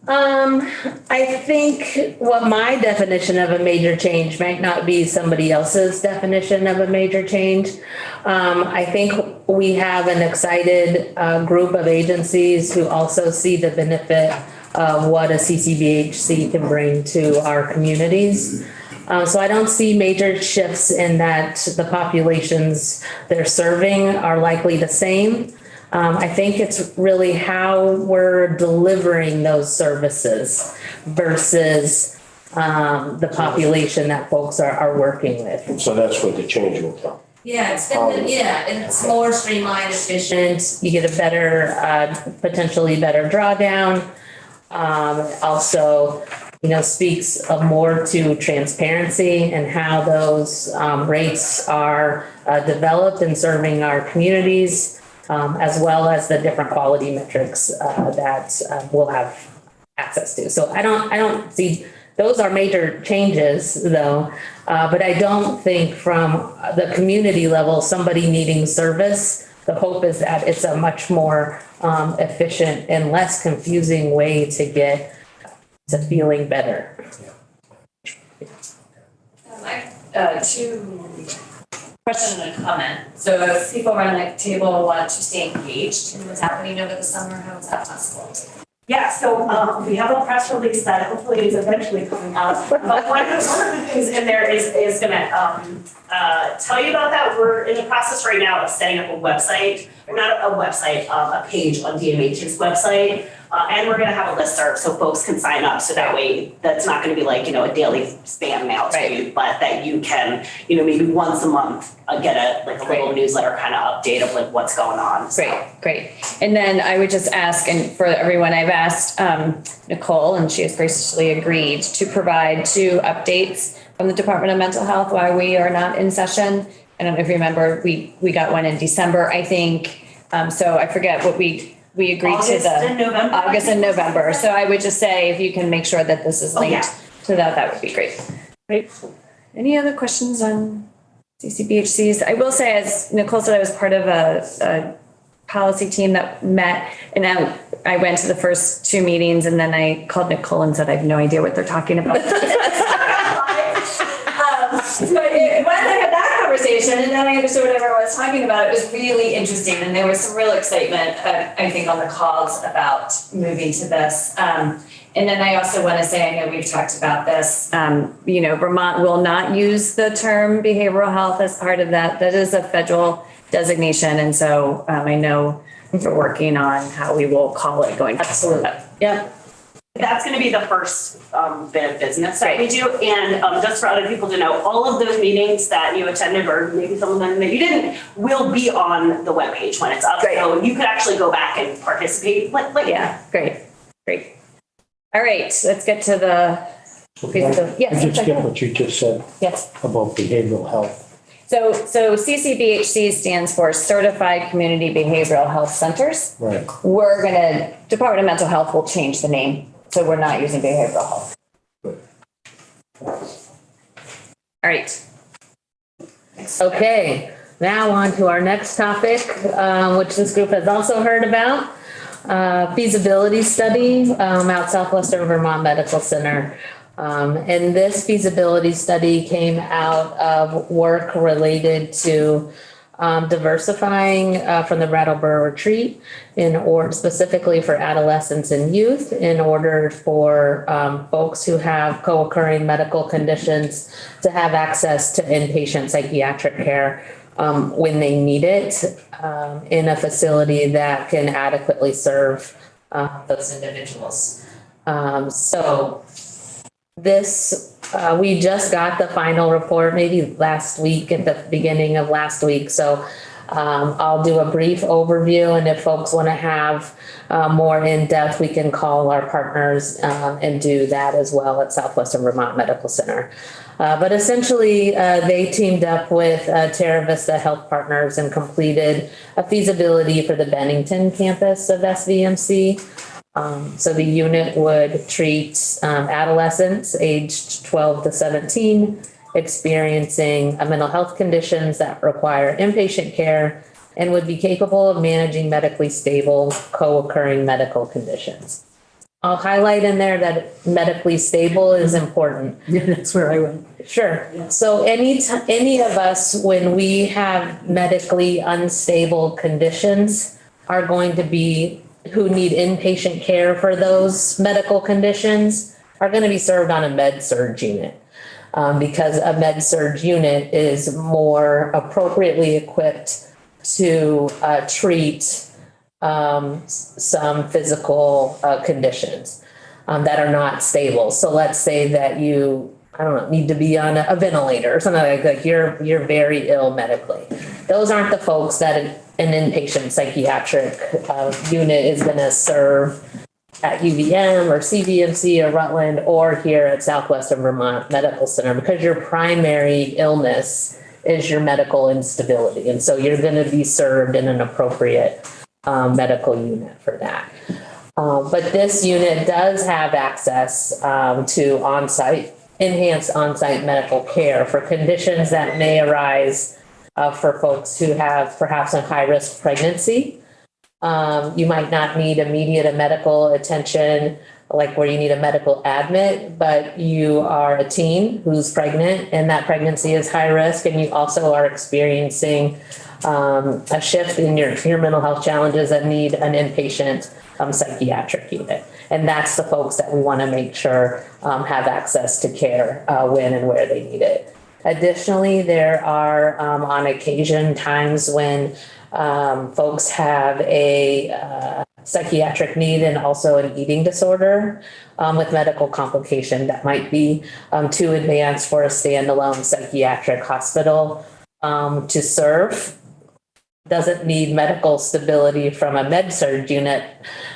I think what my definition of a major change might not be somebody else's definition of a major change. I think we have an excited group of agencies who also see the benefit of what a CCBHC can bring to our communities. So I don't see major shifts in that the populations they're serving are likely the same. I think it's really how we're delivering those services versus the population that folks are working with. So that's what the change will come. Yeah, it's more streamlined, efficient. You get a better, potentially better drawdown. Also, speaks more to transparency and how those rates are developed in serving our communities. as well as the different quality metrics that we'll have access to. So I don't see, those are major changes though, but I don't think from the community level, somebody needing service, the hope is that it's a much more efficient and less confusing way to get to feeling better. Two question and a comment. So if people around the table want to stay engaged in what's happening over the summer, how is that possible? Yeah, so we have a press release that hopefully is eventually coming out. But one of the things in there is gonna tell you about that. We're in the process right now of setting up a website, or not a website, a page on DMH's website. And we're gonna have a listserv so folks can sign up, so that way that's not gonna be like, a daily spam mail to you, but that you can, maybe once a month get a little newsletter kind of update of like what's going on. So. Great. And then I would just ask, and for everyone, I've asked Nicole, and she has graciously agreed to provide 2 updates from the Department of Mental Health while we are not in session. I don't know if you remember, we got one in December, I think. So I forget what we agreed to August and November. So I would just say if you can make sure that this is linked to that would be great. Great. Any other questions on CCBHCs? I will say, as Nicole said, I was part of a policy team that met, and I went to the first 2 meetings, and then I called Nicole and said, I have no idea what they're talking about. But when I had that conversation and then I understood what everyone was talking about, it was really interesting. And there was some real excitement, I think, on the calls about moving to this. And then I also want to say, I know we've talked about this, Vermont will not use the term behavioral health as part of that. That is a federal designation. And so I know we're working on how we will call it going forward. Absolutely. Yep. That's going to be the first bit of business that we do. And just for other people to know, all of those meetings that you attended, or maybe some of them that you didn't, will be on the webpage when it's up. Great. So you could actually go back and participate. Yeah, great. All right, let's get to the. I just get what you just said. Yes. About behavioral health. So CCBHC stands for Certified Community Behavioral Health Centers. Right. Department of Mental Health will change the name, so we're not using behavioral health. Good. All right. Okay, now on to our next topic, which this group has also heard about. Feasibility study at Southwestern Vermont Medical Center. And this feasibility study came out of work related to diversifying from the Brattleboro retreat specifically for adolescents and youth, in order for folks who have co-occurring medical conditions to have access to inpatient psychiatric care when they need it in a facility that can adequately serve those individuals. We just got the final report maybe last week, at the beginning of last week. So I'll do a brief overview, and if folks want to have more in depth, we can call our partners and do that as well at Southwestern Vermont Medical Center. But essentially, they teamed up with Terra Vista Health Partners and completed a feasibility for the Bennington campus of SVMC. So the unit would treat adolescents aged 12 to 17 experiencing mental health conditions that require inpatient care and would be capable of managing medically stable co-occurring medical conditions. I'll highlight in there that medically stable is important. Yeah, that's where I went. Sure. So any of us, when we have medically unstable conditions, are going to be who need inpatient care for those medical conditions are going to be served on a med-surg unit, because a med-surg unit is more appropriately equipped to treat some physical conditions that are not stable. So let's say that you, need to be on a ventilator or something like you're very ill medically. Those aren't the folks that an inpatient psychiatric unit is going to serve at UVM or CVMC or Rutland or here at Southwestern Vermont Medical Center, because your primary illness is your medical instability. And so you're going to be served in an appropriate medical unit for that. But this unit does have access to enhanced on-site medical care for conditions that may arise for folks who have perhaps a high-risk pregnancy. You might not need immediate medical attention, like where you need a medical admit, but you are a teen who's pregnant and that pregnancy is high risk, and you also are experiencing a shift in your mental health challenges that need an inpatient psychiatric unit. And that's the folks that we want to make sure have access to care when and where they need it. Additionally, there are on occasion times when folks have a psychiatric need and also an eating disorder with medical complication that might be too advanced for a standalone psychiatric hospital to serve. Doesn't need medical stability from a med-surg unit,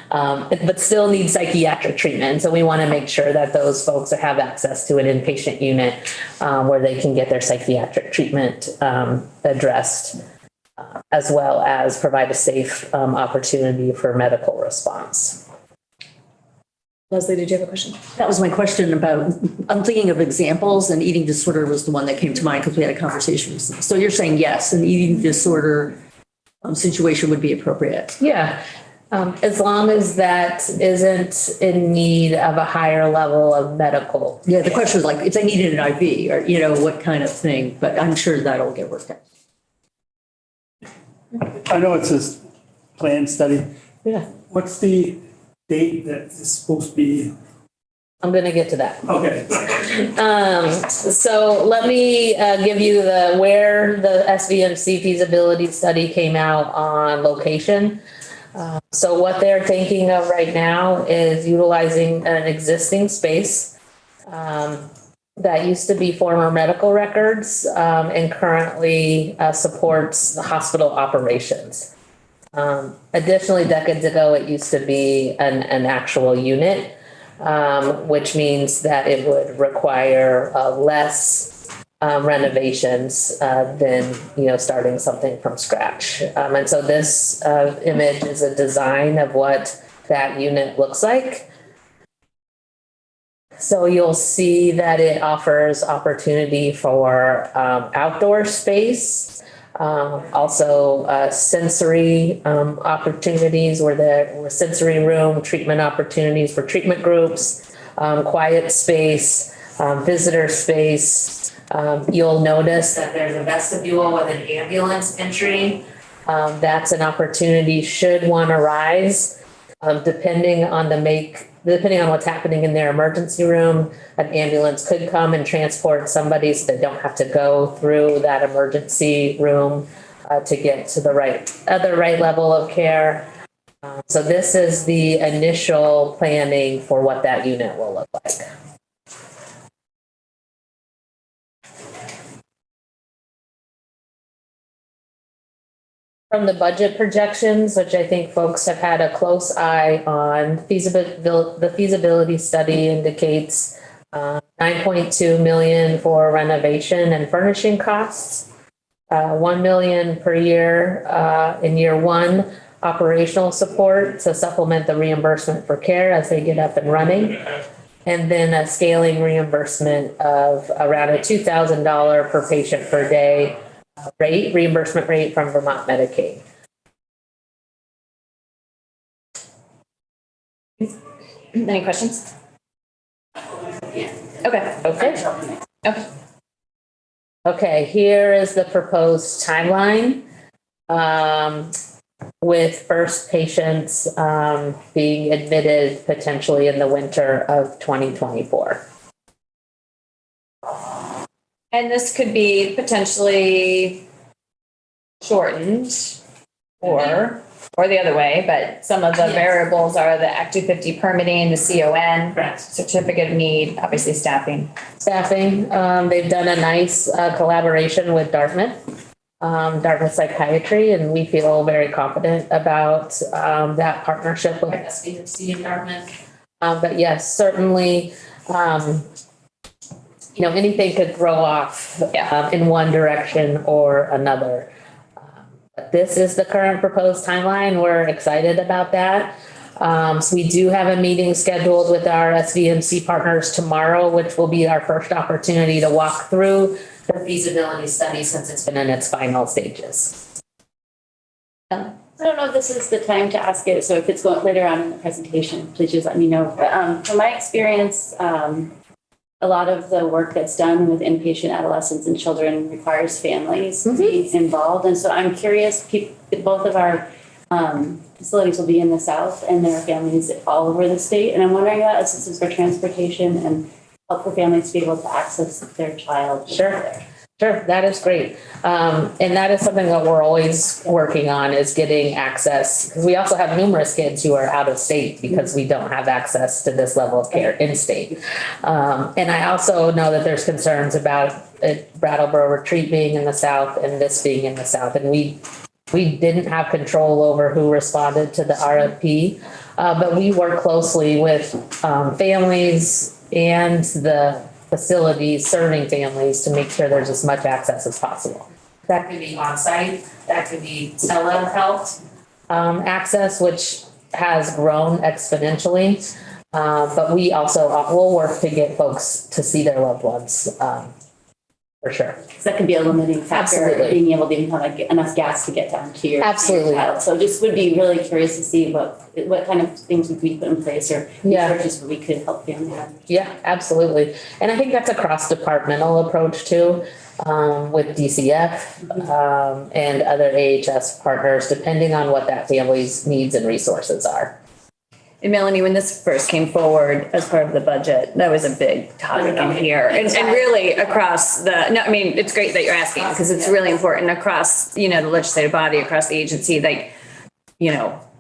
but still needs psychiatric treatment. So we want to make sure that those folks have access to an inpatient unit where they can get their psychiatric treatment addressed, as well as provide a safe opportunity for medical response. Leslie, did you have a question? That was my question about, I'm thinking of examples, and eating disorder was the one that came to mind because we had a conversation recently. So you're saying yes, an eating disorder situation would be appropriate. Yeah, as long as that isn't in need of a higher level of medical. Yeah, the question was like, if they needed an IV or, you know, what kind of thing, but I'm sure that'll get worked out. I know it's a planned study. Yeah, What's the date that is supposed to be? I'm going to get to that. Okay. So let me give you where the SVMC feasibility study came out on location. So what they're thinking of right now is utilizing an existing space that used to be former medical records and currently supports the hospital operations. Additionally, decades ago, it used to be an actual unit. Which means that it would require less renovations than, starting something from scratch. And so this image is a design of what that unit looks like. So you'll see that it offers opportunity for outdoor space. Also sensory opportunities where there were sensory room, treatment opportunities for treatment groups, quiet space, visitor space. You'll notice that there's a vestibule with an ambulance entry. That's an opportunity should one arise, depending on what's happening in their emergency room. An ambulance could come and transport somebody so they don't have to go through that emergency room to get to the right level of care. So this is the initial planning for what that unit will look like. From the budget projections, which I think folks have had a close eye on, the feasibility study indicates $9.2 million for renovation and furnishing costs, $1 million per year in year one, operational support to supplement the reimbursement for care as they get up and running, and then a scaling reimbursement of around a $2,000 per patient per day reimbursement rate from Vermont Medicaid. Any questions? Okay. Okay, here is the proposed timeline with first patients being admitted potentially in the winter of 2024. And this could be potentially shortened or the other way, but some of the variables are the Act 250 permitting, the CON, Correct. certificate of need, obviously staffing. They've done a nice collaboration with Dartmouth Psychiatry, and we feel very confident about that partnership with SVMC and Dartmouth. But yes, certainly, anything could throw off in one direction or another. But this is the current proposed timeline. We're excited about that. So we do have a meeting scheduled with our SVMC partners tomorrow, which will be our first opportunity to walk through the feasibility study since it's been in its final stages. I don't know if this is the time to ask it, so if it's going later on in the presentation, please just let me know. But from my experience, a lot of the work that's done with inpatient adolescents and children requires families to be involved. And so I'm curious, both of our facilities will be in the South and there are families all over the state. And I'm wondering about assistance for transportation and help for families to be able to access their child. Sure, that is great. And that is something that we're always working on is getting access, because we also have numerous kids who are out of state because we don't have access to this level of care in state. And I also know that there's concerns about Brattleboro Retreat being in the South and this being in the South. And we didn't have control over who responded to the RFP, but we work closely with families and the facilities serving families to make sure there's as much access as possible. That could be on-site, that could be telehealth access, which has grown exponentially. But we also will work to get folks to see their loved ones for sure. That could be a limiting factor, Absolutely. being able to even have enough gas to get down to your Absolutely. child. So just would be really curious to see what kind of things would we put in place or resources where we could help families. Yeah, absolutely. And I think that's a cross-departmental approach too, with DCF and other AHS partners, depending on what that family's needs and resources are. And Melanie, when this first came forward as part of the budget, that was a big topic in here. And really across it's great that you're asking because it's really important across, the legislative body, across the agency,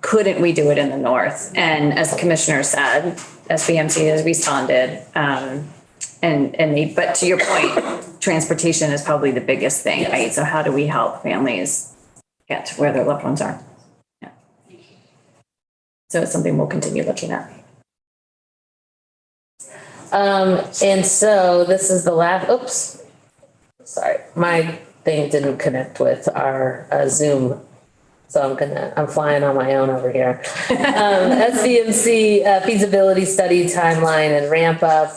couldn't we do it in the north? And as the commissioner said, SVMC has responded. But to your point, transportation is probably the biggest thing, right? So how do we help families get to where their loved ones are? So it's something we'll continue looking at. And so this is the last, sorry, my thing didn't connect with our Zoom. So I'm flying on my own over here. SVMC feasibility study timeline and ramp up.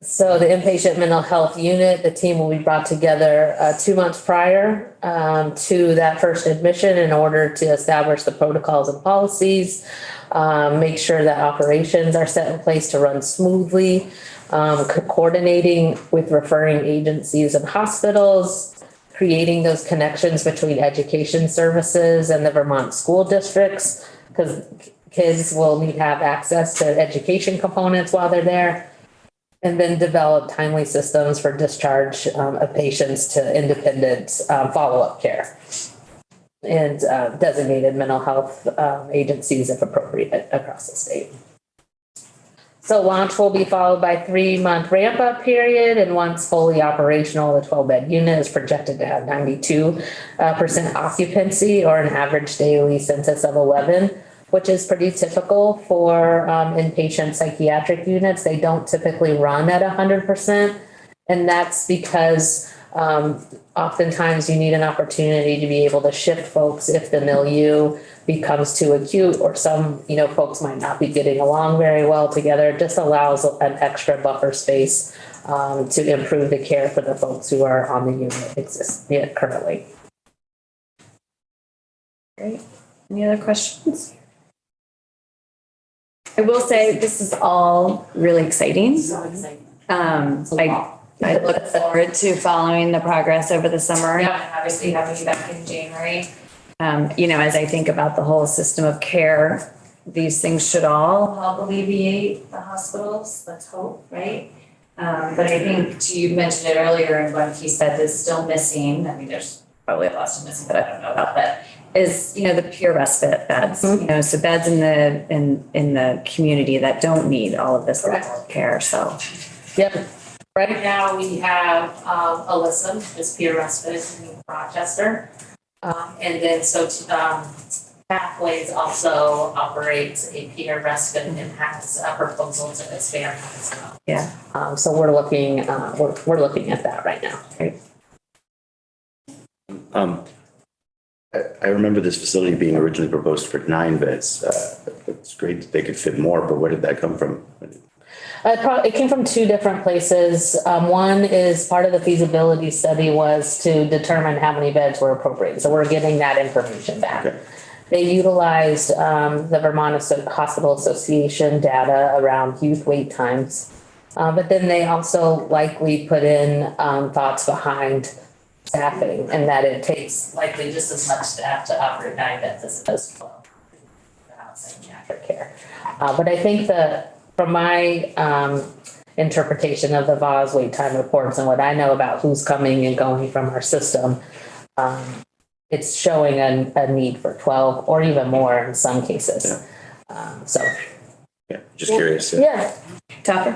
So the inpatient mental health unit, the team will be brought together 2 months prior to that first admission in order to establish the protocols and policies, make sure that operations are set in place to run smoothly, coordinating with referring agencies and hospitals, creating those connections between education services and the Vermont school districts, because kids will need to have access to education components while they're there. And then develop timely systems for discharge of patients to independent follow-up care and designated mental health agencies if appropriate across the state. So launch will be followed by 3-month ramp-up period, and once fully operational, the 12-bed unit is projected to have 92% occupancy or an average daily census of 11. Which is pretty typical for inpatient psychiatric units. They don't typically run at 100%. And that's because oftentimes you need an opportunity to be able to shift folks if the milieu becomes too acute or some, folks might not be getting along very well together. It just allows an extra buffer space to improve the care for the folks who are on the unit currently. Great. Any other questions? I will say this is all really exciting. So exciting. I look forward to following the progress over the summer. Yeah. Obviously having you back in January. As I think about the whole system of care, these things should all help alleviate the hospitals. Let's hope, right? But I think you mentioned it earlier and what he said is still missing. I mean, there's probably a lot still missing, but I don't know about that. Is the peer respite beds, so beds in the community that don't need all of this level of care. So, yep. Right now we have Alyssa, is peer respite in Rochester, and then Pathways also operates a peer respite and has a proposal to expand that as well. Yeah. So we're looking at that right now. I remember this facility being originally proposed for 9 beds. It's great that they could fit more, but where did that come from? It came from 2 different places. One is part of the feasibility study was to determine how many beds were appropriate. So we're getting that information back. Okay. They utilized the Vermont Hospital Association data around youth wait times. But then they also likely put in thoughts behind staffing and that it takes likely just as much staff to operate 9 beds as it does 12 outside pediatric care. But I think from my interpretation of the VAWS wait time reports and what I know about who's coming and going from our system, it's showing a need for 12 or even more in some cases. Yeah, just curious. Yeah. Tucker?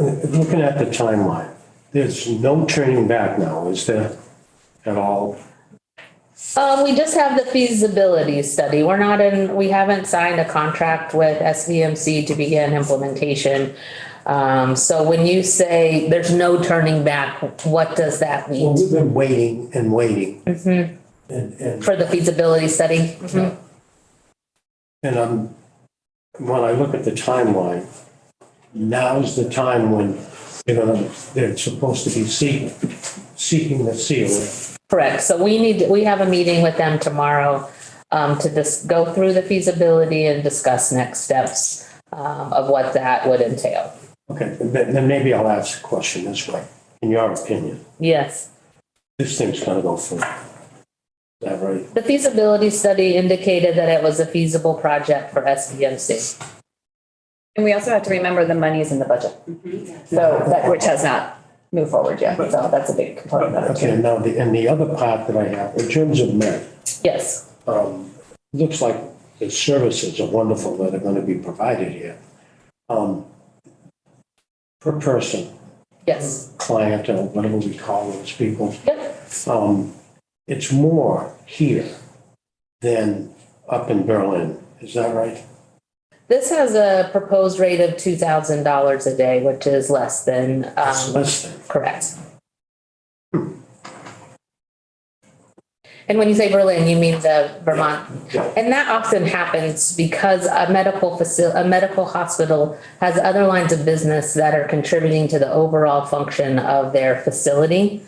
Looking at the timeline, there's no turning back now, is there, at all? We just have the feasibility study. We haven't signed a contract with SVMC to begin implementation. So when you say there's no turning back, what does that Well, mean? we've been waiting and waiting. Mhm. And For the feasibility study? Mhm. when I look at the timeline, now's the time when they're supposed to be seeking the seal. Correct. So we have a meeting with them tomorrow to just go through the feasibility and discuss next steps of what that would entail. Okay, then maybe I'll ask the question this way. In your opinion, Yes. this thing's gonna go through. Is that right? The feasibility study indicated that it was a feasible project for SVMC. And we also have to remember the money is in the budget. So that, which has not moved forward yet. So that's a big component of it. Okay, now, the other part that I have, in terms of Med, Yes. looks like the services are wonderful that are gonna be provided here. Per person, Yes. client, or whatever we call those people, Yep. it's more here than up in Berlin. Is that right? This has a proposed rate of $2,000 a day, which is less than, It's less than. correct. And when you say Berlin, you mean the Vermont? Yeah. And that often happens because a medical hospital has other lines of business that are contributing to the overall function of their facility.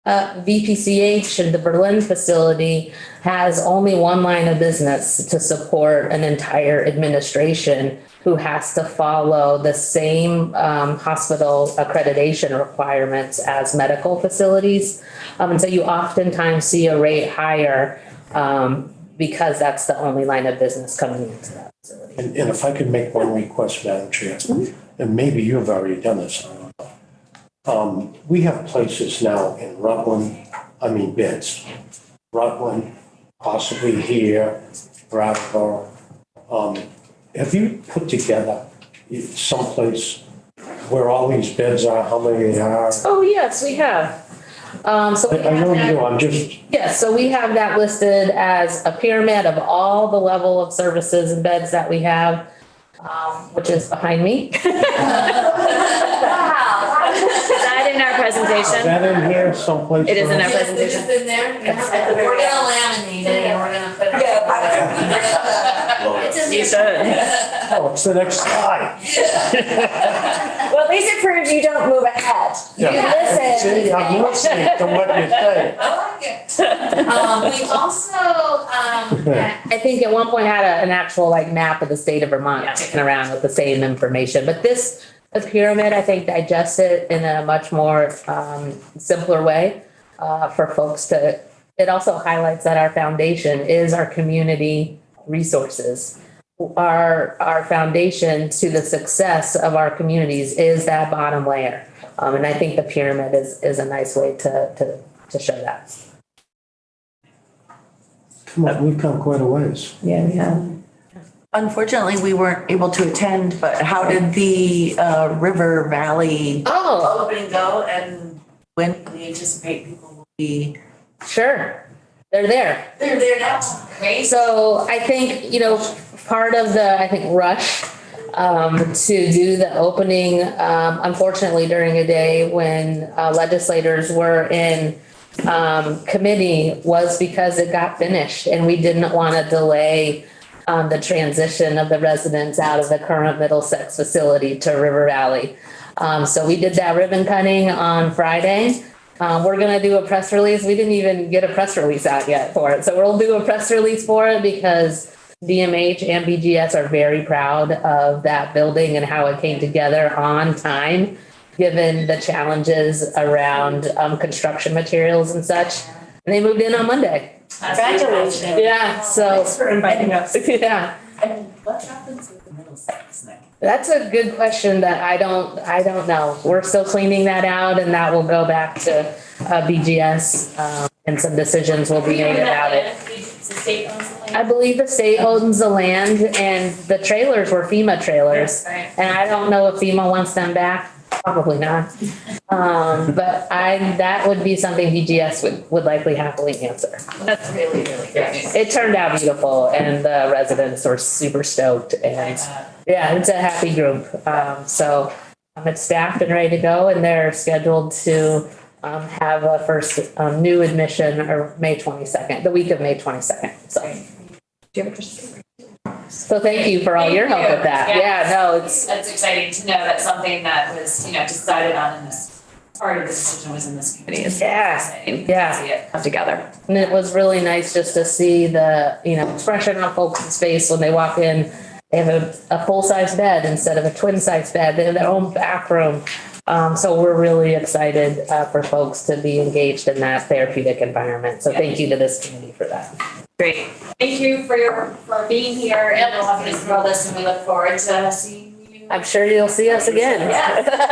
VPCH and the Berlin facility has only one line of business to support an entire administration who has to follow the same hospital accreditation requirements as medical facilities. And so you oftentimes see a rate higher because that's the only line of business coming into that facility. And if I could make one request, Madam Chair, and maybe you've already done this, I don't know. We have places now in beds, Rutland, possibly here, Brattleboro. Have you put together someplace where all these beds are, how many they are? Oh, yes, we have. So we I know have you do, that- I'm just, Yes, so we have that listed as a pyramid of all the level of services and beds that we have, which is behind me. Is that in our is presentation? that in here someplace? It is in our presentation. in there. We're gonna laminate it and we're gonna put it. It's in You there. should. Oh, it's the next slide. Well, at least it proves you don't move ahead. You listen. See, I'm listening to what you say. We also, I think at one point had an actual like map of the state of Vermont taken around with the same information, but the pyramid, I think, digests it in a much more simpler way for folks to, it also highlights that our foundation is our community resources. Our foundation to the success of our communities is that bottom layer. And I think the pyramid is a nice way to show that. Come on, we've come quite a ways. Yeah, we have. Unfortunately, we weren't able to attend, but how did the River Valley Oh, opening go, and when do we anticipate people will be? sure. They're there. They're there now. Great. So I think, part of the, I think, rush to do the opening, unfortunately during a day when legislators were in committee was because it got finished and we didn't want to delay the transition of the residents out of the current Middlesex facility to River Valley. So we did that ribbon cutting on Friday. We're going to do a press release. We didn't even get a press release out yet for it. So we'll do a press release for it because DMH and BGS are very proud of that building and how it came together on time, given the challenges around construction materials and such. And they moved in on Monday. Congratulations. Yeah, so. Thanks for inviting us. Yeah. And what happens with the Middlesex thing? That's a good question that I don't know. We're still cleaning that out and that will go back to BGS and some decisions will be made about it. The state owns the land. I believe the state owns the land and the trailers were FEMA trailers. Right. And I don't know if FEMA wants them back. Probably not. But that would be something BGS would likely happily answer. That's really, really great news. It turned out beautiful and the residents were super stoked and yeah, it's a happy group. So it's staffed and ready to go and they're scheduled to have a first new admission or May 22nd, the week of May 22nd. So. Do you have a question? So thank you for all your help with that. Yeah, no, That's exciting to know that something that was, decided on in this, part of the decision was in this committee. It's exciting to see it come together. and it was really nice just to see the, expression on folks' face when they walk in. They have a full-size bed instead of a twin-size bed. They have their own bathroom. So we're really excited for folks to be engaged in that therapeutic environment. So thank you to this committee for that. Great. Thank you for being here and walking us through all this, and we look forward to seeing you. I'm sure you'll see us again. Yeah.